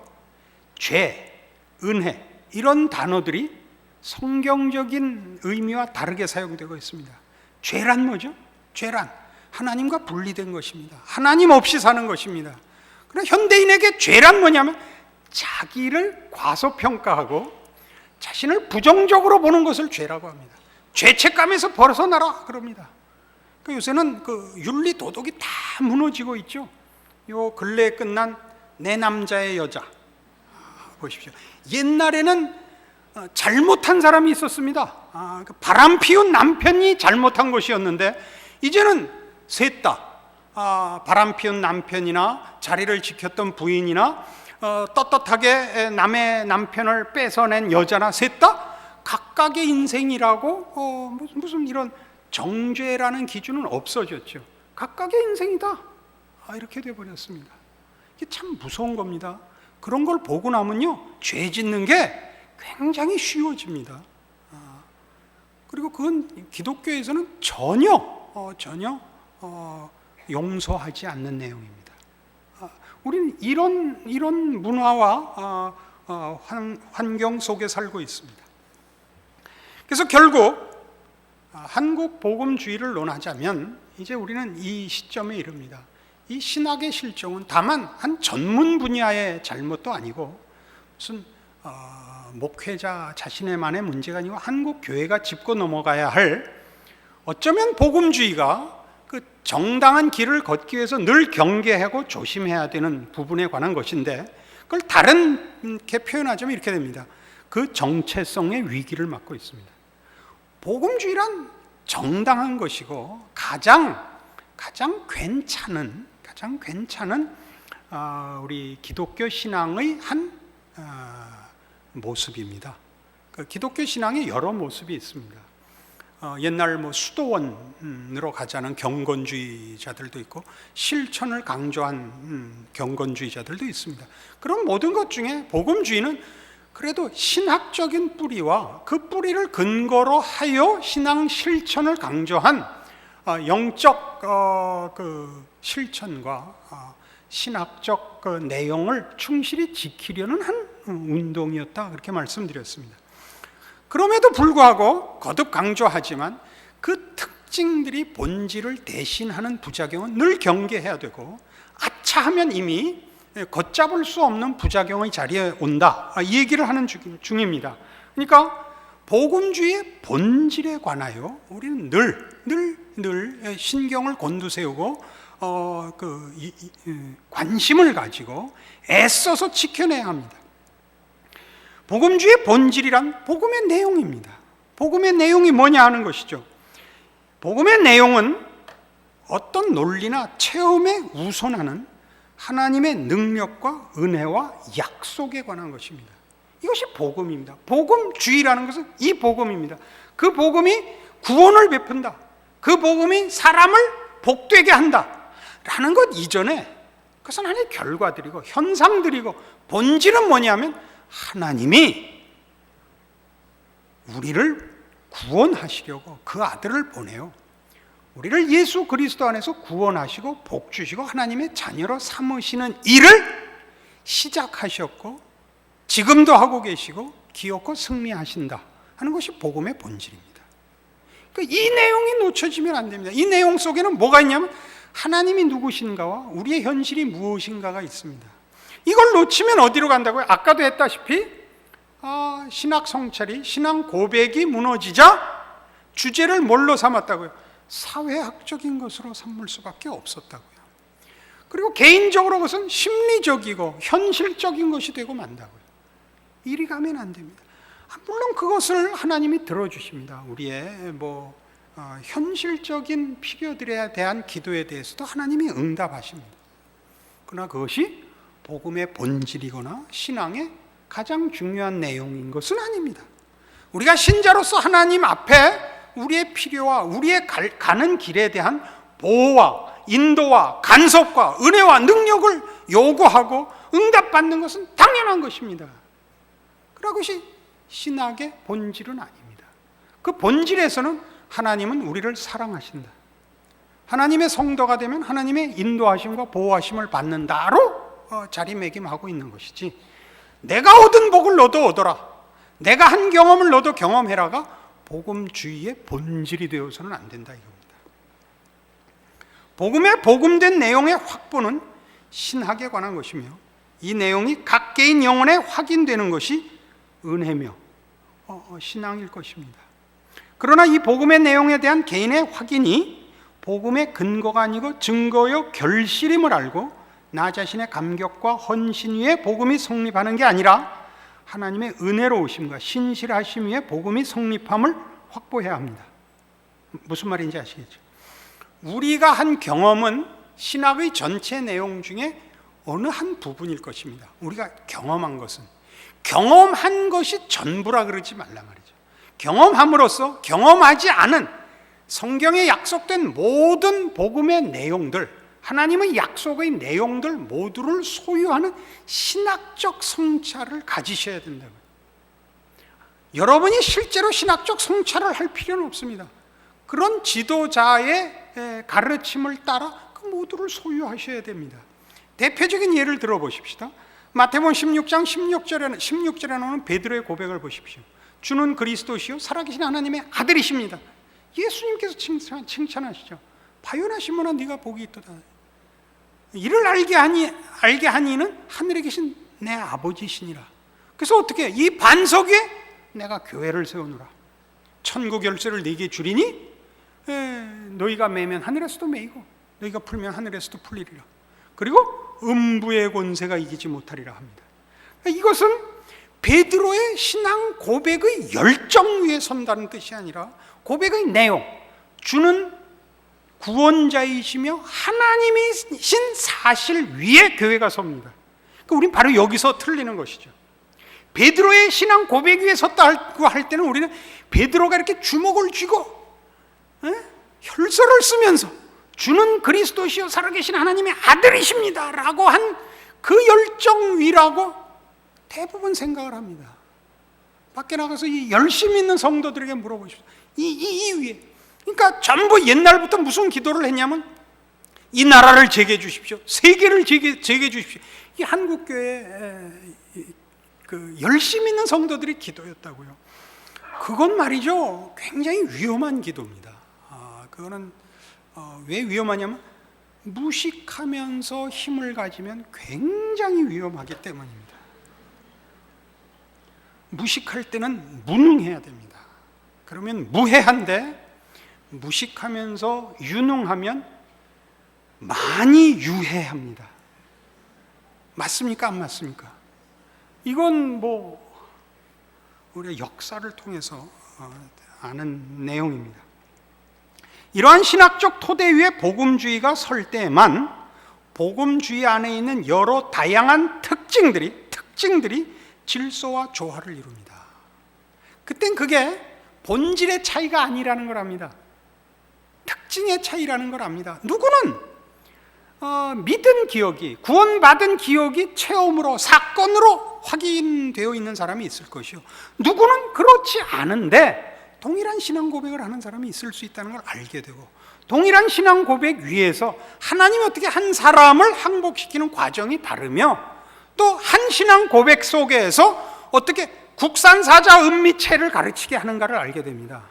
죄, 은혜, 이런 단어들이 성경적인 의미와 다르게 사용되고 있습니다. 죄란 뭐죠? 죄란 하나님과 분리된 것입니다. 하나님 없이 사는 것입니다. 그러나 현대인에게 죄란 뭐냐면 자기를 과소평가하고 자신을 부정적으로 보는 것을 죄라고 합니다. 죄책감에서 벗어나라 그럽니다. 요새는 윤리 도덕이 다 무너지고 있죠. 요 근래에 끝난 내 남자의 여자 보십시오. 옛날에는 잘못한 사람이 있었습니다. 바람 피운 남편이 잘못한 것이었는데 이제는 셋 다 바람 피운 남편이나 자리를 지켰던 부인이나 떳떳하게 남의 남편을 뺏어낸 여자나 셋 다 각각의 인생이라고 무슨 이런 정죄라는 기준은 없어졌죠. 각각의 인생이다 이렇게 돼버렸습니다. 이게 참 무서운 겁니다. 그런 걸 보고 나면요 죄 짓는 게 굉장히 쉬워집니다. 그리고 그건 기독교에서는 전혀 용서하지 않는 내용입니다. 우리는 이런 문화와 환경 속에 살고 있습니다. 그래서 결국 한국 복음주의를 논하자면 이제 우리는 이 시점에 이릅니다. 이 신학의 실종은 다만 한 전문 분야의 잘못도 아니고 무슨 목회자 자신의만의 문제가 아니고 한국 교회가 짚고 넘어가야 할, 어쩌면 복음주의가 그 정당한 길을 걷기 위해서 늘 경계하고 조심해야 되는 부분에 관한 것인데, 그걸 다른게 표현하자면 이렇게 됩니다. 그 정체성의 위기를 맞고 있습니다. 복음주의란 정당한 것이고 가장 괜찮은 우리 기독교 신앙의 한 모습입니다. 기독교 신앙에 여러 모습이 있습니다. 옛날 수도원으로 가자는 경건주의자들도 있고 실천을 강조한 경건주의자들도 있습니다. 그런 모든 것 중에 복음주의는 그래도 신학적인 뿌리와 그 뿌리를 근거로 하여 신앙 실천을 강조한 영적 실천과 신학적 내용을 충실히 지키려는 한 운동이었다, 그렇게 말씀드렸습니다. 그럼에도 불구하고 거듭 강조하지만 그 특징들이 본질을 대신하는 부작용은 늘 경계해야 되고, 아차 하면 이미 걷잡을 수 없는 부작용의 자리에 온다, 이 얘기를 하는 중입니다. 그러니까 복음주의의 본질에 관하여 우리는 늘 신경을 곤두세우고 관심을 가지고 애써서 지켜내야 합니다. 복음주의의 본질이란 복음의 내용입니다. 복음의 내용이 뭐냐 하는 것이죠. 복음의 내용은 어떤 논리나 체험에 우선하는 하나님의 능력과 은혜와 약속에 관한 것입니다. 이것이 복음입니다. 복음주의라는 것은 이 복음입니다. 그 복음이 구원을 베푼다, 그 복음이 사람을 복되게 한다 라는 것 이전에 그것은 하나의 결과들이고 현상들이고, 본질은 뭐냐면 하나님이 우리를 구원하시려고 그 아들을 보내요. 우리를 예수 그리스도 안에서 구원하시고 복 주시고 하나님의 자녀로 삼으시는 일을 시작하셨고 지금도 하고 계시고 기어코 승리하신다 하는 것이 복음의 본질입니다. 이 내용이 놓쳐지면 안 됩니다. 이 내용 속에는 뭐가 있냐면 하나님이 누구신가와 우리의 현실이 무엇인가가 있습니다. 이걸 놓치면 어디로 간다고요? 아까도 했다시피 신학 성찰이, 신앙 고백이 무너지자 주제를 뭘로 삼았다고요? 사회학적인 것으로 삼을 수밖에 없었다고요. 그리고 개인적으로 그것은 심리적이고 현실적인 것이 되고 만다고요. 이리 가면 안 됩니다. 물론 그것을 하나님이 들어주십니다. 우리의 현실적인 필요들에 대한 기도에 대해서도 하나님이 응답하십니다. 그러나 그것이 복음의 본질이거나 신앙의 가장 중요한 내용인 것은 아닙니다. 우리가 신자로서 하나님 앞에 우리의 필요와 우리의 가는 길에 대한 보호와 인도와 간섭과 은혜와 능력을 요구하고 응답받는 것은 당연한 것입니다. 그러나 그것이 신학의 본질은 아닙니다. 그 본질에서는 하나님은 우리를 사랑하신다. 하나님의 성도가 되면 하나님의 인도하심과 보호하심을 받는다로 자리매김하고 있는 것이지, 내가 얻은 복을 너도 얻어라, 내가 한 경험을 너도 경험해라가 복음주의의 본질이 되어서는 안 된다 이겁니다. 복음의 복음된 내용의 확보는 신학에 관한 것이며, 이 내용이 각 개인 영혼에 확인되는 것이 은혜며 신앙일 것입니다. 그러나 이 복음의 내용에 대한 개인의 확인이 복음의 근거가 아니고 증거요 결실임을 알고 나 자신의 감격과 헌신 위에 복음이 성립하는 게 아니라 하나님의 은혜로우심과 신실하심 위에 복음이 성립함을 확보해야 합니다. 무슨 말인지 아시겠죠? 우리가 한 경험은 신학의 전체 내용 중에 어느 한 부분일 것입니다. 우리가 경험한 것은, 경험한 것이 전부라 그러지 말란 말이죠. 경험함으로써 경험하지 않은 성경에 약속된 모든 복음의 내용들, 하나님의 약속의 내용들 모두를 소유하는 신학적 성찰을 가지셔야 된다고요. 여러분이 실제로 신학적 성찰을 할 필요는 없습니다. 그런 지도자의 가르침을 따라 그 모두를 소유하셔야 됩니다. 대표적인 예를 들어보십시다. 마태복음 16장 16절에 나오는 베드로의 고백을 보십시오. 주는 그리스도시요 살아계신 하나님의 아들이십니다. 예수님께서 칭찬하시죠. 바요나 시몬아 네가 복이 있도다. 이를 알게 하니는 하늘에 계신 내 아버지시니라. 그래서 어떻게 이 반석 위에 내가 교회를 세우노라. 천국 열쇠를 네게 주리니 너희가 매면 하늘에서도 매이고 너희가 풀면 하늘에서도 풀리리라. 그리고 음부의 권세가 이기지 못하리라 합니다. 이것은 베드로의 신앙 고백의 열정 위에 선다는 뜻이 아니라 고백의 내용, 주는 구원자이시며 하나님이신 사실 위에 교회가 섭니다. 그러니까 우린 바로 여기서 틀리는 것이죠. 베드로의 신앙 고백 위에 섰다고 할 때는 우리는 베드로가 이렇게 주먹을 쥐고 혈서를 쓰면서 주는 그리스도시요 살아계신 하나님의 아들이십니다 라고 한 그 열정 위라고 대부분 생각을 합니다. 밖에 나가서 이 열심 있는 성도들에게 물어보십시오. 이 위에, 그러니까 전부 옛날부터 무슨 기도를 했냐면 이 나라를 제게 주십시오, 세계를 제게 주십시오. 이 한국교회 그 열심 있는 성도들의 기도였다고요. 그건 말이죠, 굉장히 위험한 기도입니다. 그거는 왜 위험하냐면 무식하면서 힘을 가지면 굉장히 위험하기 때문입니다. 무식할 때는 무능해야 됩니다. 그러면 무해한데, 무식하면서 유능하면 많이 유해합니다. 맞습니까? 안 맞습니까? 이건 우리가 역사를 통해서 아는 내용입니다. 이러한 신학적 토대 위에 복음주의가 설 때만 복음주의 안에 있는 여러 다양한 특징들이 질서와 조화를 이룹니다. 그땐 그게 본질의 차이가 아니라는 걸 압니다. 특징의 차이라는 걸 압니다. 누구는 믿은 기억이, 구원받은 기억이 체험으로, 사건으로 확인되어 있는 사람이 있을 것이요, 누구는 그렇지 않은데 동일한 신앙 고백을 하는 사람이 있을 수 있다는 걸 알게 되고, 동일한 신앙 고백 위에서 하나님이 어떻게 한 사람을 항복시키는 과정이 다르며, 또 한 신앙 고백 속에서 어떻게 국산 사자 은미체를 가르치게 하는가를 알게 됩니다.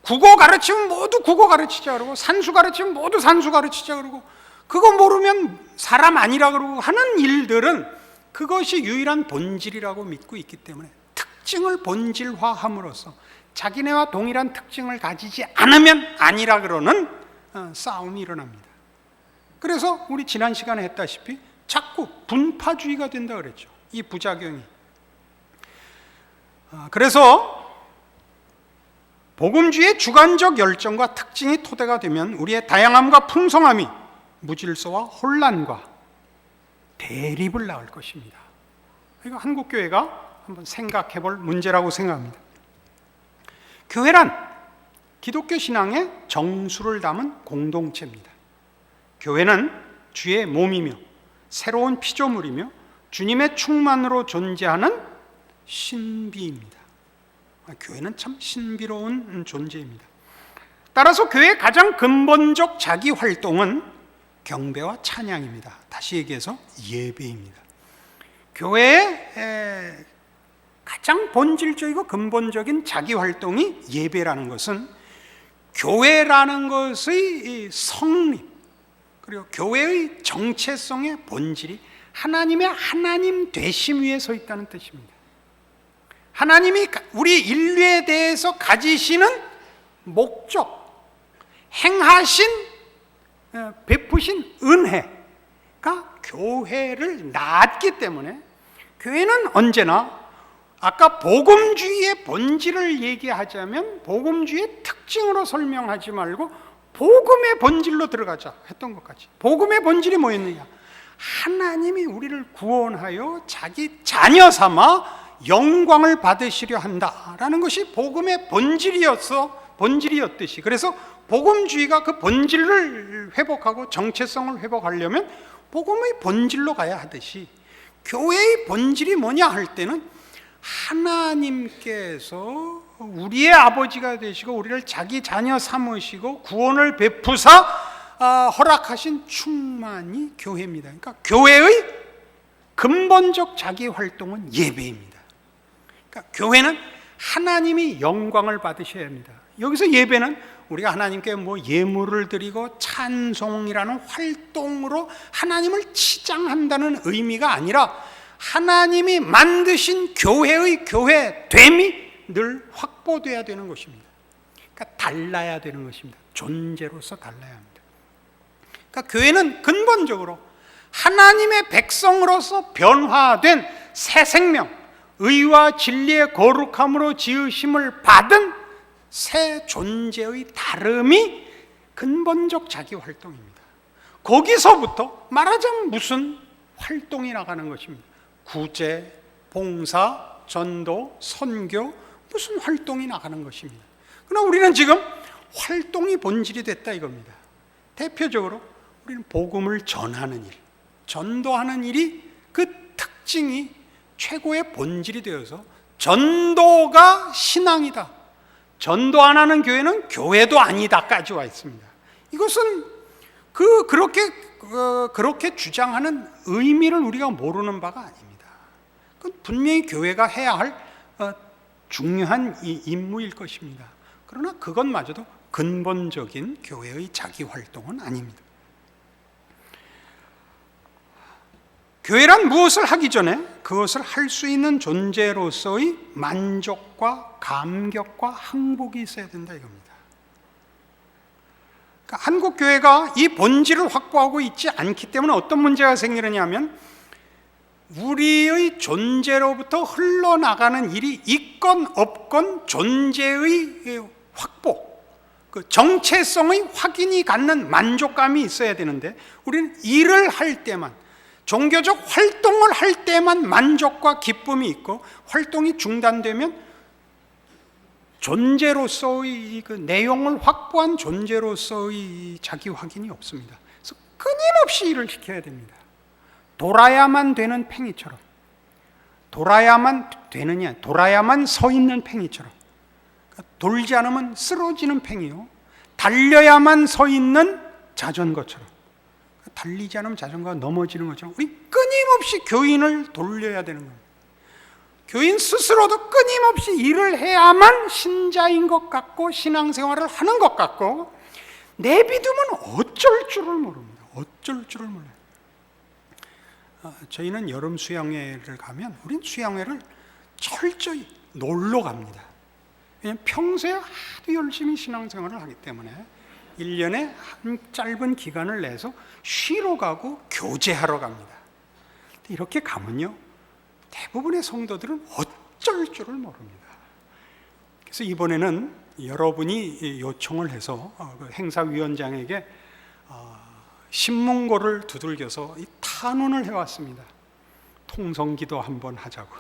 국어 가르치면 모두 국어 가르치자 그러고, 산수 가르치면 모두 산수 가르치자 그러고, 그거 모르면 사람 아니라 그러고 하는 일들은 그것이 유일한 본질이라고 믿고 있기 때문에 특징을 본질화함으로써 자기네와 동일한 특징을 가지지 않으면 아니라 그러는 싸움이 일어납니다. 그래서 우리 지난 시간에 했다시피 자꾸 분파주의가 된다 그랬죠. 이 부작용이. 그래서 복음주의의 주관적 열정과 특징이 토대가 되면 우리의 다양함과 풍성함이 무질서와 혼란과 대립을 낳을 것입니다. 이거 한국교회가 한번 생각해 볼 문제라고 생각합니다. 교회란 기독교 신앙의 정수를 담은 공동체입니다. 교회는 주의 몸이며 새로운 피조물이며 주님의 충만으로 존재하는 신비입니다. 교회는 참 신비로운 존재입니다. 따라서 교회의 가장 근본적 자기 활동은 경배와 찬양입니다. 다시 얘기해서 예배입니다. 교회의 가장 본질적이고 근본적인 자기 활동이 예배라는 것은 교회라는 것의 성립, 그리고 교회의 정체성의 본질이 하나님의 하나님 되심 위에 서 있다는 뜻입니다. 하나님이 우리 인류에 대해서 가지시는 목적, 행하신, 베푸신 은혜가 교회를 낳았기 때문에 교회는 언제나 아까 복음주의의 본질을 얘기하자면 복음주의의 특징으로 설명하지 말고 복음의 본질로 들어가자 했던 것까지. 복음의 본질이 뭐였느냐? 하나님이 우리를 구원하여 자기 자녀 삼아 영광을 받으시려 한다라는 것이 복음의 본질이었듯이, 그래서 복음주의가 그 본질을 회복하고 정체성을 회복하려면 복음의 본질로 가야 하듯이, 교회의 본질이 뭐냐 할 때는 하나님께서 우리의 아버지가 되시고 우리를 자기 자녀 삼으시고 구원을 베푸사 허락하신 충만이 교회입니다. 그러니까 교회의 근본적 자기 활동은 예배입니다. 그러니까 교회는 하나님이 영광을 받으셔야 합니다. 여기서 예배는 우리가 하나님께 예물을 드리고 찬송이라는 활동으로 하나님을 치장한다는 의미가 아니라 하나님이 만드신 교회의 교회됨이 늘 확보돼야 되는 것입니다. 그러니까 달라야 되는 것입니다. 존재로서 달라야 합니다. 그러니까 교회는 근본적으로 하나님의 백성으로서 변화된 새 생명, 의와 진리의 거룩함으로 지으심을 받은 새 존재의 다름이 근본적 자기 활동입니다. 거기서부터 말하자면 무슨 활동이 나가는 것입니다. 구제, 봉사, 전도, 선교, 무슨 활동이 나가는 것입니다. 그러나 우리는 지금 활동이 본질이 됐다 이겁니다. 대표적으로 우리는 복음을 전하는 일, 전도하는 일이 그 특징이 최고의 본질이 되어서 전도가 신앙이다, 전도 안 하는 교회는 교회도 아니다까지 와 있습니다. 이것은 그렇게 주장하는 의미를 우리가 모르는 바가 아닙니다. 그건 분명히 교회가 해야 할 중요한 임무일 것입니다. 그러나 그것마저도 근본적인 교회의 자기 활동은 아닙니다. 교회란 무엇을 하기 전에 그것을 할 수 있는 존재로서의 만족과 감격과 항복이 있어야 된다 이겁니다. 그러니까 한국 교회가 이 본질을 확보하고 있지 않기 때문에 어떤 문제가 생기느냐 하면 우리의 존재로부터 흘러나가는 일이 있건 없건 존재의 확보, 그 정체성의 확인이 갖는 만족감이 있어야 되는데 우리는 일을 할 때만, 종교적 활동을 할 때만 만족과 기쁨이 있고 활동이 중단되면 존재로서의 그 내용을 확보한 존재로서의 자기 확인이 없습니다. 그래서 끊임없이 일을 시켜야 됩니다. 돌아야만 되는 팽이처럼, 돌아야만 서 있는 팽이처럼, 돌지 않으면 쓰러지는 팽이요, 달려야만 서 있는 자전거처럼, 달리지 않으면 자전거가 넘어지는 것처럼 우리 끊임없이 교인을 돌려야 되는 겁니다. 교인 스스로도 끊임없이 일을 해야만 신자인 것 같고 신앙생활을 하는 것 같고 내비두면 어쩔 줄을 모릅니다. 어쩔 줄을 몰라요. 저희는 여름 수양회를 가면 우린 수양회를 철저히 놀러 갑니다. 왜냐하면 평소에 하도 열심히 신앙생활을 하기 때문에 1년에 한 짧은 기간을 내서 쉬러 가고 교제하러 갑니다. 이렇게 가면요 대부분의 성도들은 어쩔 줄을 모릅니다. 그래서 이번에는 여러분이 요청을 해서 행사위원장에게 신문고를 두들겨서 이 탄원을 해왔습니다. 통성기도 한번 하자고.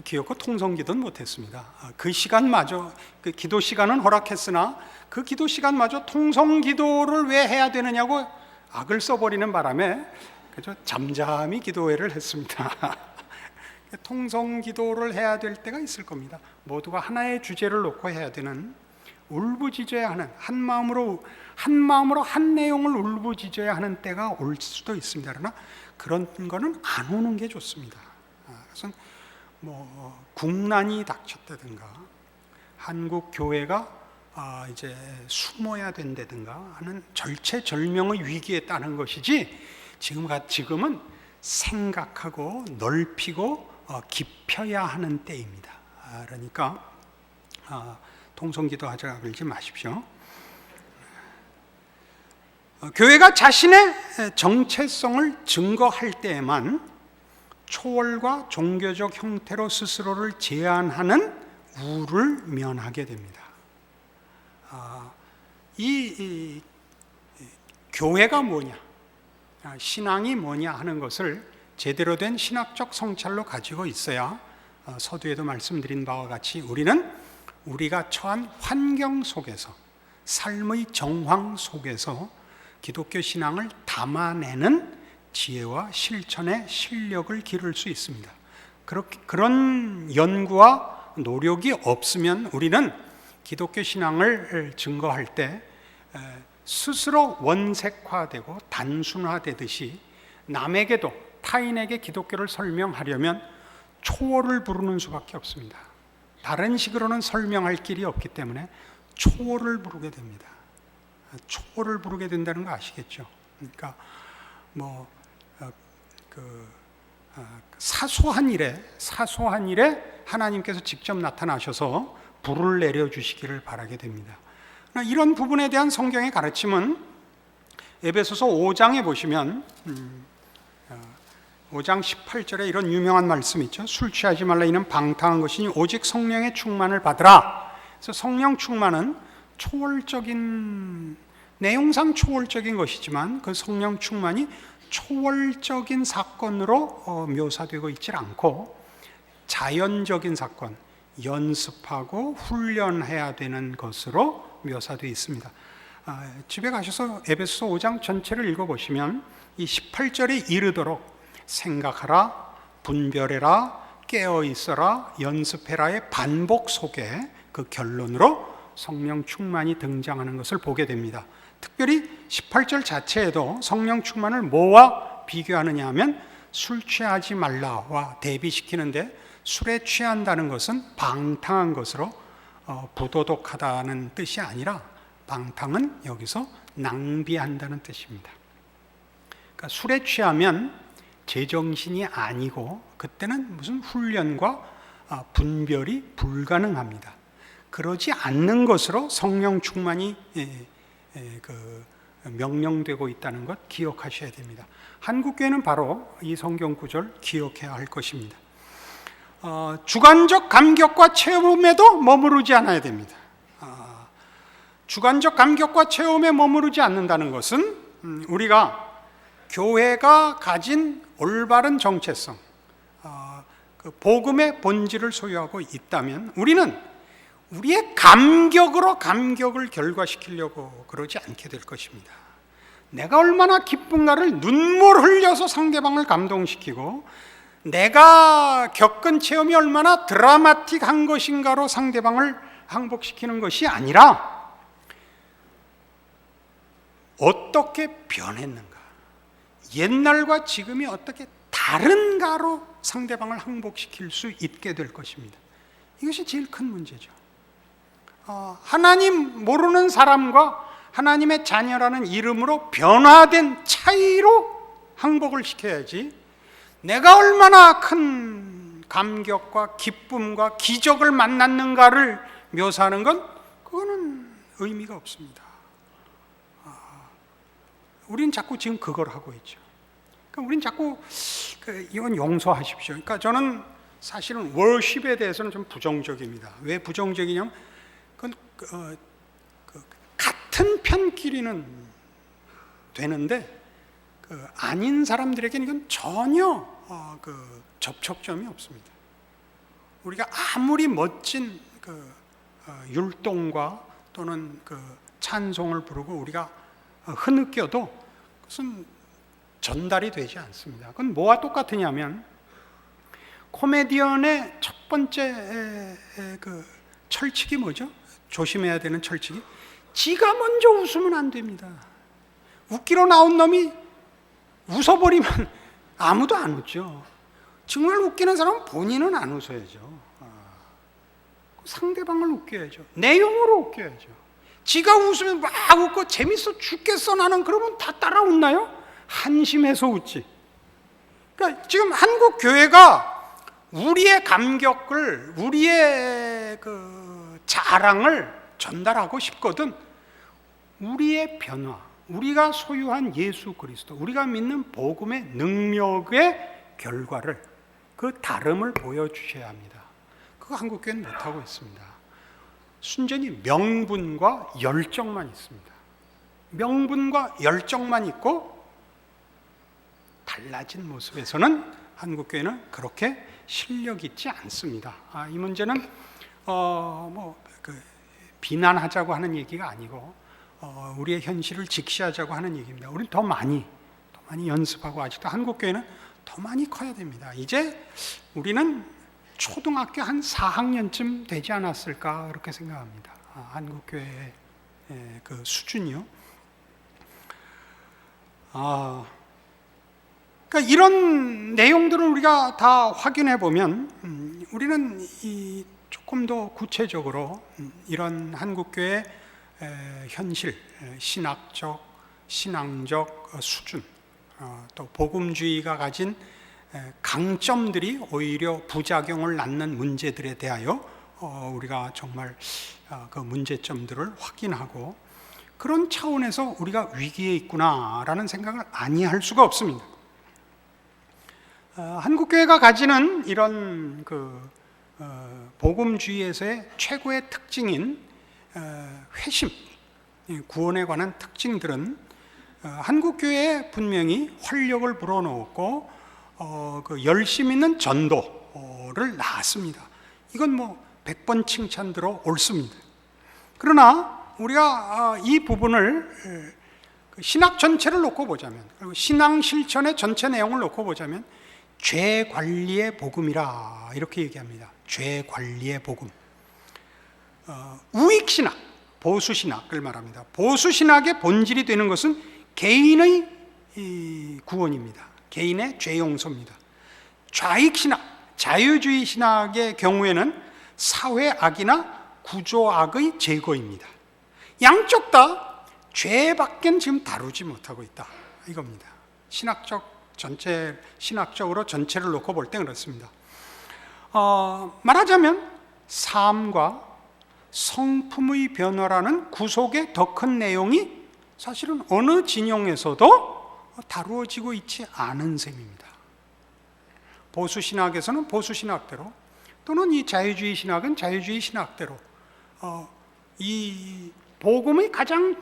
기어코 통성기도는 못했습니다. 그 시간마저, 그 기도 시간은 허락했으나 그 기도 시간마저 통성기도를 왜 해야 되느냐고 악을 써버리는 바람에 그저 잠잠히 기도회를 했습니다. 통성 기도를 해야 될 때가 있을 겁니다. 모두가 하나의 주제를 놓고 해야 되는, 울부짖어야 하는, 한 마음으로 한 내용을 울부짖어야 하는 때가 올 수도 있습니다. 그러나 그런 거는 안 오는 게 좋습니다. 그래서 국난이 닥쳤다든가 한국 교회가 이제 숨어야 된다든가 하는 절체절명의 위기에 따른 것이지, 지금은 생각하고 넓히고 깊혀야 하는 때입니다. 그러니까 통성기도 하자 그러지 마십시오. 교회가 자신의 정체성을 증거할 때에만 초월과 종교적 형태로 스스로를 제한하는 우를 면하게 됩니다. 이 교회가 뭐냐, 신앙이 뭐냐 하는 것을 제대로 된 신학적 성찰로 가지고 있어야 서두에도 말씀드린 바와 같이 우리가 처한 환경 속에서, 삶의 정황 속에서 기독교 신앙을 담아내는 지혜와 실천의 실력을 기를 수 있습니다. 그런 연구와 노력이 없으면 우리는 기독교 신앙을 증거할 때 스스로 원색화되고 단순화되듯이 남에게도, 타인에게 기독교를 설명하려면 초월을 부르는 수밖에 없습니다. 다른 식으로는 설명할 길이 없기 때문에 초월을 부르게 됩니다. 초월을 부르게 된다는 거 아시겠죠? 그러니까 사소한 일에 하나님께서 직접 나타나셔서 불을 내려주시기를 바라게 됩니다. 이런 부분에 대한 성경의 가르침은 에베소서 5장에 보시면 5장 18절에 이런 유명한 말씀 있죠. 술 취하지 말라, 이는 방탕한 것이니 오직 성령의 충만을 받으라. 그래서 성령 충만은 초월적인, 내용상 초월적인 것이지만 그 성령 충만이 초월적인 사건으로 묘사되고 있지 않고 자연적인 사건, 연습하고 훈련해야 되는 것으로 묘사되어 있습니다. 집에 가셔서 에베소서 5장 전체를 읽어보시면 이 18절에 이르도록 생각하라, 분별해라, 깨어있어라, 연습해라의 반복 속에 그 결론으로 성령 충만이 등장하는 것을 보게 됩니다. 특별히 18절 자체에도 성령 충만을 뭐와 비교하느냐 하면 술 취하지 말라와 대비시키는데, 술에 취한다는 것은 방탕한 것으로 부도덕하다는 뜻이 아니라, 방탕은 여기서 낭비한다는 뜻입니다. 그러니까 술에 취하면 제정신이 아니고 그때는 무슨 훈련과 분별이 불가능합니다. 그러지 않는 것으로 성령 충만이 명령되고 있다는 것 기억하셔야 됩니다. 한국교회는 바로 이 성경 구절 기억해야 할 것입니다. 주관적 감격과 체험에도 머무르지 않아야 됩니다. 주관적 감격과 체험에 머무르지 않는다는 것은 우리가 교회가 가진 올바른 정체성, 그 복음의 본질을 소유하고 있다면 우리는 우리의 감격으로 감격을 결과시키려고 그러지 않게 될 것입니다. 내가 얼마나 기쁜가를 눈물 흘려서 상대방을 감동시키고, 내가 겪은 체험이 얼마나 드라마틱한 것인가로 상대방을 항복시키는 것이 아니라 어떻게 변했는가, 옛날과 지금이 어떻게 다른가로 상대방을 항복시킬 수 있게 될 것입니다. 이것이 제일 큰 문제죠. 하나님 모르는 사람과 하나님의 자녀라는 이름으로 변화된 차이로 항복을 시켜야지, 내가 얼마나 큰 감격과 기쁨과 기적을 만났는가를 묘사하는 건 그거는 의미가 없습니다. 우린 자꾸 지금 그걸 하고 있죠. 그러니까 우린 자꾸 이건 용서하십시오. 그러니까 저는 사실은 월십에 대해서는 좀 부정적입니다. 왜 부정적이냐면 같은 편끼리는 되는데 아닌 사람들에게는 이건 전혀 접촉점이 없습니다. 우리가 아무리 멋진 율동과 또는 찬송을 부르고 우리가 흐느껴도 그것은 전달이 되지 않습니다. 그건 뭐와 똑같으냐면 코미디언의 첫 번째 그 철칙이 뭐죠? 조심해야 되는 철칙이 지가 먼저 웃으면 안 됩니다. 웃기러 나온 놈이 웃어버리면 아무도 안 웃죠. 정말 웃기는 사람은 본인은 안 웃어야죠. 상대방을 웃겨야죠. 내용으로 웃겨야죠. 지가 웃으면 막 웃고 재밌어 죽겠어 나는 그러면 다 따라 웃나요? 한심해서 웃지. 그러니까 지금 한국 교회가 우리의 감격을, 우리의 그 자랑을 전달하고 싶거든. 우리의 변화, 우리가 소유한 예수 그리스도, 우리가 믿는 복음의 능력의 결과를, 그 다름을 보여주셔야 합니다. 그거 한국 교회는 못하고 있습니다. 순전히 명분과 열정만 있습니다. 명분과 열정만 있고 달라진 모습에서는 한국 교회는 그렇게 실력 있지 않습니다. 이 문제는 비난하자고 하는 얘기가 아니고 우리의 현실을 직시하자고 하는 얘기입니다. 우리는 더 많이 연습하고 아직도 한국 교회는 더 많이 커야 됩니다. 이제 우리는 초등학교 한 4학년쯤 되지 않았을까 그렇게 생각합니다. 한국 교회의 그 수준이요. 그러니까 이런 내용들을 우리가 다 확인해 보면 우리는 조금 더 구체적으로 이런 한국 교회의 현실, 신학적, 신앙적 수준, 또 복음주의가 가진 강점들이 오히려 부작용을 낳는 문제들에 대하여 우리가 정말 그 문제점들을 확인하고 그런 차원에서 우리가 위기에 있구나라는 생각을 아니할 수가 없습니다. 한국교회가 가지는 이런 복음주의에서의 최고의 특징인 회심, 구원에 관한 특징들은 한국교회에 분명히 활력을 불어넣었고 그 열심 있는 전도를 낳았습니다. 이건 100번 칭찬 들어 옳습니다. 그러나 우리가 이 부분을 신학 전체를 놓고 보자면, 그리고 신앙 실천의 전체 내용을 놓고 보자면 죄 관리의 복음이라 이렇게 얘기합니다. 죄 관리의 복음. 우익신학, 보수신학을 말합니다. 보수신학의 본질이 되는 것은 개인의 구원입니다. 개인의 죄 용서입니다. 좌익신학, 자유주의 신학의 경우에는 사회악이나 구조악의 제거입니다. 양쪽 다 죄밖엔 지금 다루지 못하고 있다 이겁니다. 신학적으로 전체를 놓고 볼 때 그렇습니다. 말하자면 삶과 성품의 변화라는 구속의 더 큰 내용이 사실은 어느 진영에서도 다루어지고 있지 않은 셈입니다. 보수신학에서는 보수신학대로, 또는 이 자유주의 신학은 자유주의 신학대로 이 복음의 가장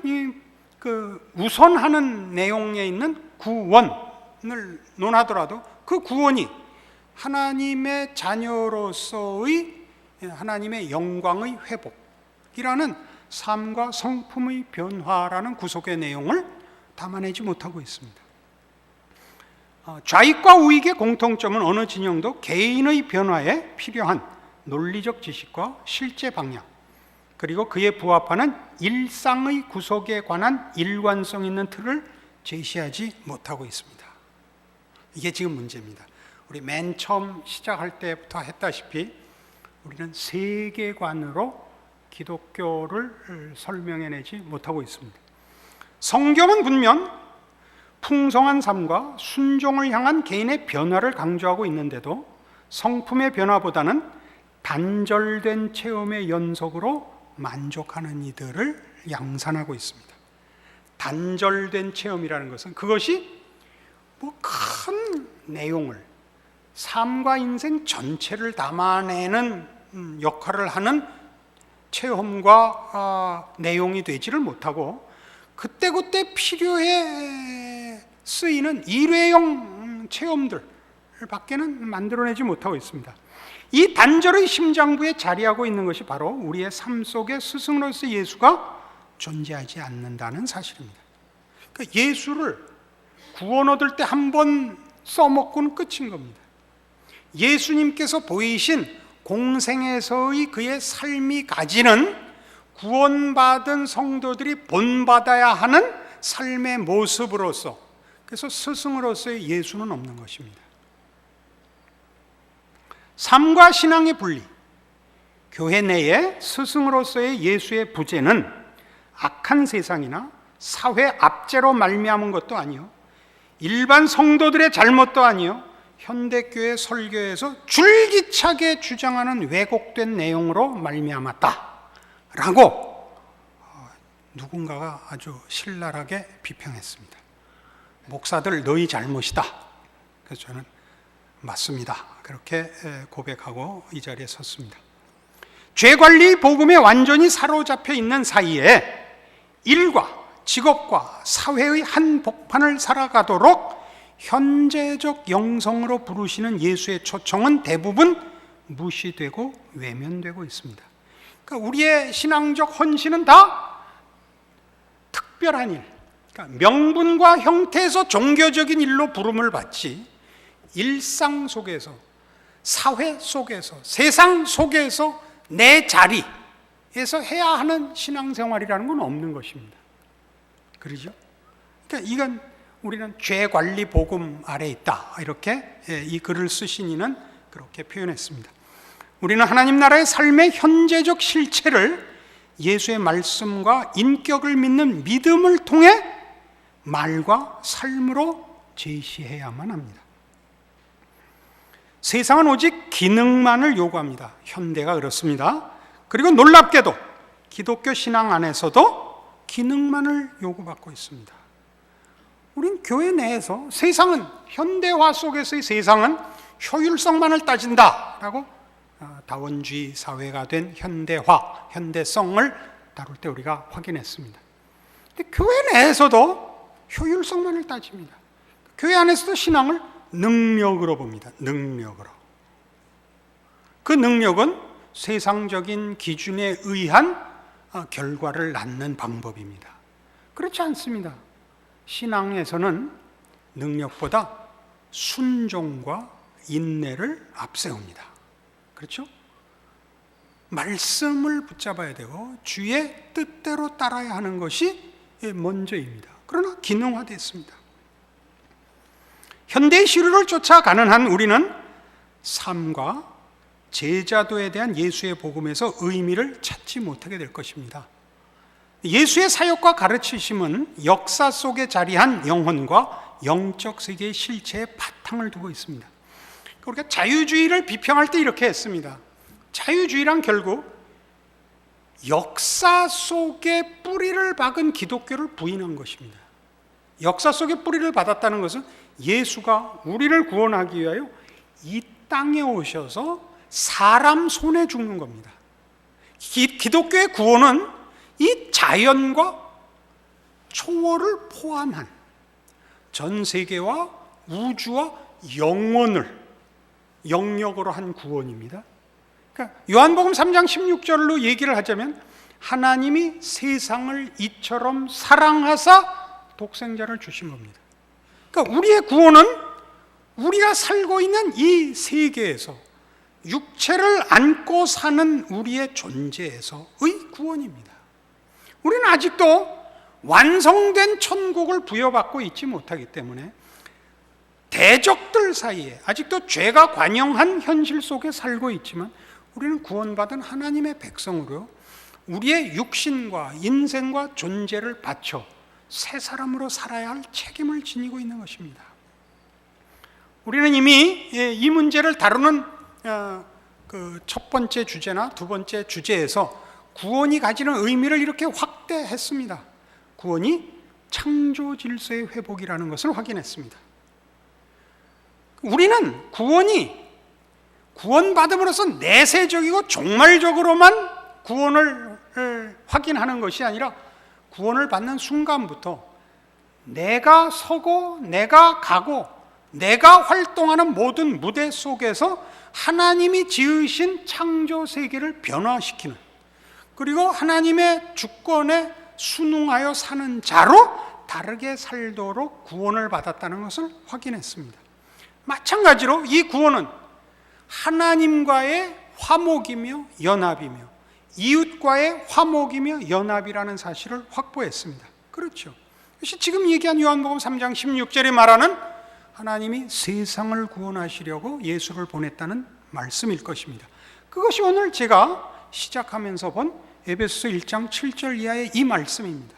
우선하는 내용에 있는 구원을 논하더라도 그 구원이 하나님의 자녀로서의 하나님의 영광의 회복이라는 삶과 성품의 변화라는 구속의 내용을 담아내지 못하고 있습니다. 좌익과 우익의 공통점은 어느 진영도 개인의 변화에 필요한 논리적 지식과 실제 방향, 그리고 그에 부합하는 일상의 구속에 관한 일관성 있는 틀을 제시하지 못하고 있습니다. 이게 지금 문제입니다. 우리 맨 처음 시작할 때부터 했다시피 우리는 세계관으로 기독교를 설명해내지 못하고 있습니다. 성경은 분명 풍성한 삶과 순종을 향한 개인의 변화를 강조하고 있는데도 성품의 변화보다는 단절된 체험의 연속으로 만족하는 이들을 양산하고 있습니다. 단절된 체험이라는 것은 그것이 큰 내용을, 삶과 인생 전체를 담아내는 역할을 하는 체험과 내용이 되지를 못하고 그때그때 필요해 쓰이는 일회용 체험들 밖에는 만들어내지 못하고 있습니다. 이 단절의 심장부에 자리하고 있는 것이 바로 우리의 삶 속에 스승으로서 예수가 존재하지 않는다는 사실입니다. 그러니까 예수를 구원 얻을 때 한 번 써먹고는 끝인 겁니다. 예수님께서 보이신 공생에서의 그의 삶이 가지는 구원받은 성도들이 본받아야 하는 삶의 모습으로서, 그래서 스승으로서의 예수는 없는 것입니다. 삶과 신앙의 분리, 교회 내에 스승으로서의 예수의 부재는 악한 세상이나 사회 압제로 말미암은 것도 아니요, 일반 성도들의 잘못도 아니요, 현대교회 설교에서 줄기차게 주장하는 왜곡된 내용으로 말미암았다라고 누군가가 아주 신랄하게 비평했습니다. 목사들 너희 잘못이다. 그래서 저는 맞습니다, 그렇게 고백하고 이 자리에 섰습니다. 죄관리 복음에 완전히 사로잡혀 있는 사이에 일과 직업과 사회의 한복판을 살아가도록 현재적 영성으로 부르시는 예수의 초청은 대부분 무시되고 외면되고 있습니다. 그러니까 우리의 신앙적 헌신은 다 특별한 일, 그러니까 명분과 형태에서 종교적인 일로 부름을 받지, 일상 속에서, 사회 속에서, 세상 속에서 내 자리에서 해야 하는 신앙생활이라는 건 없는 것입니다. 그러죠? 그러니까 이건 우리는 죄관리 복음 아래 있다, 이렇게 이 글을 쓰신 이는 그렇게 표현했습니다. 우리는 하나님 나라의 삶의 현재적 실체를 예수의 말씀과 인격을 믿는 믿음을 통해 말과 삶으로 제시해야만 합니다. 세상은 오직 기능만을 요구합니다. 현대가 그렇습니다. 그리고 놀랍게도 기독교 신앙 안에서도 기능만을 요구받고 있습니다. 우린 교회 내에서 세상은, 현대화 속에서의 세상은 효율성만을 따진다라고 다원주의 사회가 된 현대화, 현대성을 다룰 때 우리가 확인했습니다. 근데 교회 내에서도 효율성만을 따집니다. 교회 안에서도 신앙을 능력으로 봅니다. 능력으로. 그 능력은 세상적인 기준에 의한 결과를 낳는 방법입니다. 그렇지 않습니다. 신앙에서는 능력보다 순종과 인내를 앞세웁니다. 그렇죠? 말씀을 붙잡아야 되고 주의 뜻대로 따라야 하는 것이 먼저입니다. 그러나 기능화됐습니다. 현대의 시류를 쫓아가는 한 우리는 삶과 제자도에 대한 예수의 복음에서 의미를 찾지 못하게 될 것입니다. 예수의 사역과 가르치심은 역사 속에 자리한 영혼과 영적 세계의 실체에 바탕을 두고 있습니다. 우리가 자유주의를 비평할 때 이렇게 했습니다. 자유주의란 결국 역사 속에 뿌리를 박은 기독교를 부인한 것입니다. 역사 속에 뿌리를 받았다는 것은 예수가 우리를 구원하기 위하여 이 땅에 오셔서 사람 손에 죽는 겁니다. 기독교의 구원은 이 자연과 초월을 포함한 전 세계와 우주와 영혼을 영역으로 한 구원입니다. 그러니까 요한복음 3장 16절로 얘기를 하자면 하나님이 세상을 이처럼 사랑하사 독생자를 주신 겁니다. 그러니까 우리의 구원은 우리가 살고 있는 이 세계에서 육체를 안고 사는 우리의 존재에서의 구원입니다. 우리는 아직도 완성된 천국을 부여받고 있지 못하기 때문에 대적들 사이에 아직도 죄가 관영한 현실 속에 살고 있지만 우리는 구원받은 하나님의 백성으로 우리의 육신과 인생과 존재를 바쳐 새 사람으로 살아야 할 책임을 지니고 있는 것입니다. 우리는 이미 이 문제를 다루는 그 첫 번째 주제나 두 번째 주제에서 구원이 가지는 의미를 이렇게 확대했습니다. 구원이 창조 질서의 회복이라는 것을 확인했습니다. 우리는 구원받음으로써 내세적이고 종말적으로만 구원을 확인하는 것이 아니라 구원을 받는 순간부터 내가 서고 내가 가고 내가 활동하는 모든 무대 속에서 하나님이 지으신 창조 세계를 변화시키는, 그리고 하나님의 주권에 순응하여 사는 자로 다르게 살도록 구원을 받았다는 것을 확인했습니다. 마찬가지로 이 구원은 하나님과의 화목이며 연합이며 이웃과의 화목이며 연합이라는 사실을 확보했습니다. 그렇죠. 그것이 지금 얘기한 요한복음 3장 16절에 말하는 하나님이 세상을 구원하시려고 예수를 보냈다는 말씀일 것입니다. 그것이 오늘 제가 시작하면서 본 에베소서 1장 7절 이하의 이 말씀입니다.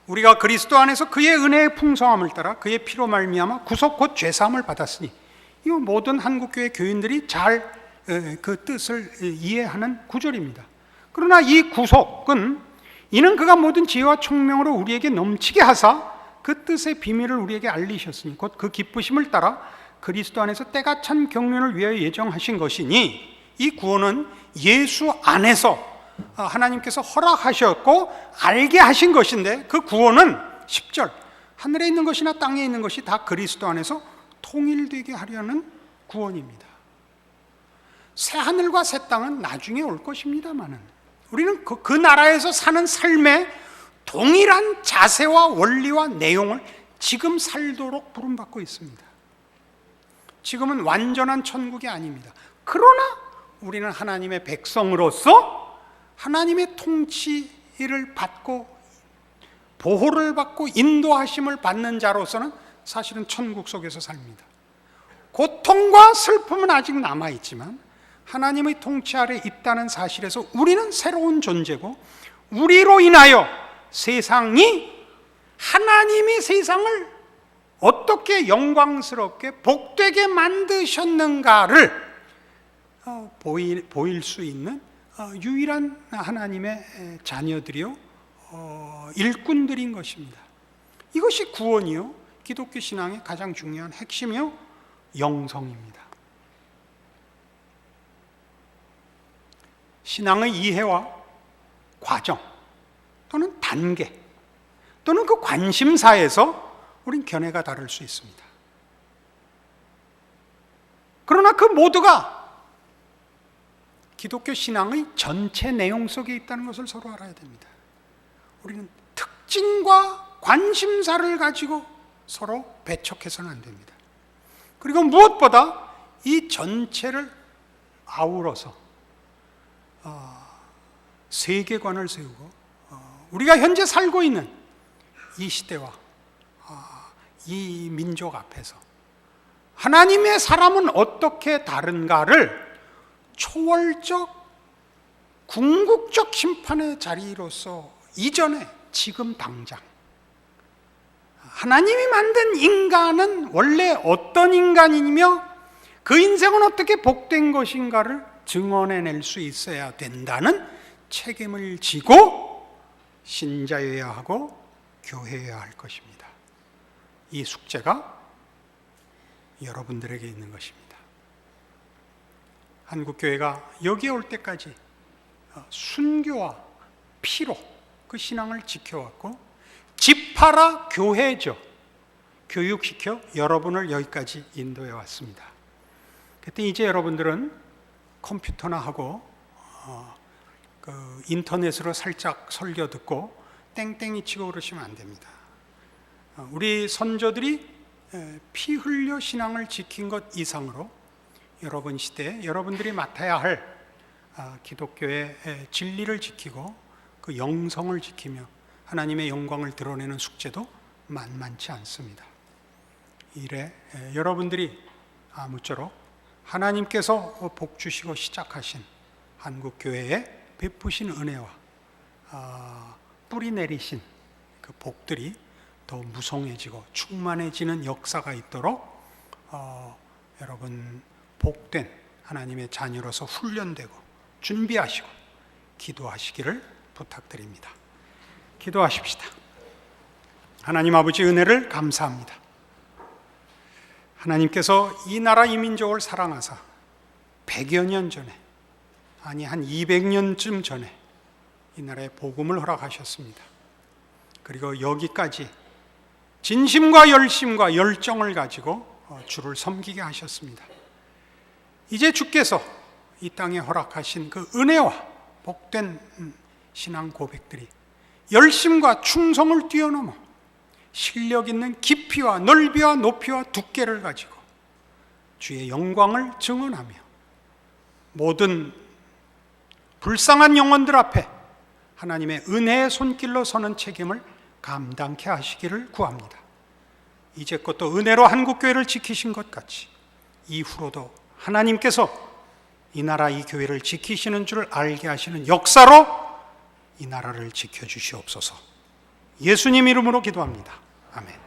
우리가 그리스도 안에서 그의 은혜의 풍성함을 따라 그의 피로 말미암아 구속 곧 죄사함을 받았으니, 이 모든 한국교회 교인들이 잘 그 뜻을 이해하는 구절입니다. 그러나 이 구속은 이는 그가 모든 지혜와 총명으로 우리에게 넘치게 하사 그 뜻의 비밀을 우리에게 알리셨으니 곧 그 기쁘심을 따라 그리스도 안에서 때가 찬 경륜을 위하여 예정하신 것이니, 이 구원은 예수 안에서 하나님께서 허락하셨고 알게 하신 것인데, 그 구원은 10절 하늘에 있는 것이나 땅에 있는 것이 다 그리스도 안에서 통일되게 하려는 구원입니다. 새 하늘과 새 땅은 나중에 올 것입니다만은 우리는 그 나라에서 사는 삶의 동일한 자세와 원리와 내용을 지금 살도록 부름받고 있습니다. 지금은 완전한 천국이 아닙니다. 그러나 우리는 하나님의 백성으로서 하나님의 통치를 받고 보호를 받고 인도하심을 받는 자로서는 사실은 천국 속에서 삽니다. 고통과 슬픔은 아직 남아있지만 하나님의 통치 아래 있다는 사실에서 우리는 새로운 존재고, 우리로 인하여 세상이, 하나님이 세상을 어떻게 영광스럽게 복되게 만드셨는가를 보일 수 있는 유일한 하나님의 자녀들이요, 일꾼들인 것입니다. 이것이 구원이요, 기독교 신앙의 가장 중요한 핵심이요, 영성입니다. 신앙의 이해와 과정 또는 단계 또는 그 관심사에서 우린 견해가 다를 수 있습니다. 그러나 그 모두가 기독교 신앙의 전체 내용 속에 있다는 것을 서로 알아야 됩니다. 우리는 특징과 관심사를 가지고 서로 배척해서는 안 됩니다. 그리고 무엇보다 이 전체를 아우러서 세계관을 세우고 우리가 현재 살고 있는 이 시대와 이 민족 앞에서 하나님의 사람은 어떻게 다른가를 초월적 궁극적 심판의 자리로서 이전에 지금 당장 하나님이 만든 인간은 원래 어떤 인간이며 그 인생은 어떻게 복된 것인가를 증언해낼 수 있어야 된다는 책임을 지고 신자여야 하고 교회여야 할 것입니다. 이 숙제가 여러분들에게 있는 것입니다. 한국교회가 여기에 올 때까지 순교와 피로 그 신앙을 지켜왔고, 집하라 교회죠, 교육시켜 여러분을 여기까지 인도해 왔습니다. 그때 이제 여러분들은 컴퓨터나 하고 인터넷으로 살짝 설교 듣고 땡땡이 치고 그러시면 안 됩니다. 우리 선조들이 피 흘려 신앙을 지킨 것 이상으로 여러분 시대에 여러분들이 맡아야 할 기독교의 진리를 지키고 그 영성을 지키며 하나님의 영광을 드러내는 숙제도 만만치 않습니다. 이래 여러분들이 아무쪼록 하나님께서 복 주시고 시작하신 한국교회에 베푸신 은혜와 뿌리 내리신 그 복들이 더 무성해지고 충만해지는 역사가 있도록 여러분 복된 하나님의 자녀로서 훈련되고 준비하시고 기도하시기를 부탁드립니다. 기도하십시다. 하나님 아버지, 은혜를 감사합니다. 하나님께서 이 나라 이 민족을 사랑하사 100여 년 전에, 아니 한 200년쯤 전에 이 나라에 복음을 허락하셨습니다. 그리고 여기까지 진심과 열심과 열정을 가지고 주를 섬기게 하셨습니다. 이제 주께서 이 땅에 허락하신 그 은혜와 복된 신앙 고백들이 열심과 충성을 뛰어넘어 실력 있는 깊이와 넓이와 높이와 두께를 가지고 주의 영광을 증언하며 모든 불쌍한 영혼들 앞에 하나님의 은혜의 손길로 서는 책임을 감당케 하시기를 구합니다. 이제껏 또 은혜로 한국교회를 지키신 것 같이 이후로도 하나님께서 이 나라 이 교회를 지키시는 줄 알게 하시는 역사로 이 나라를 지켜주시옵소서. 예수님 이름으로 기도합니다. 아멘.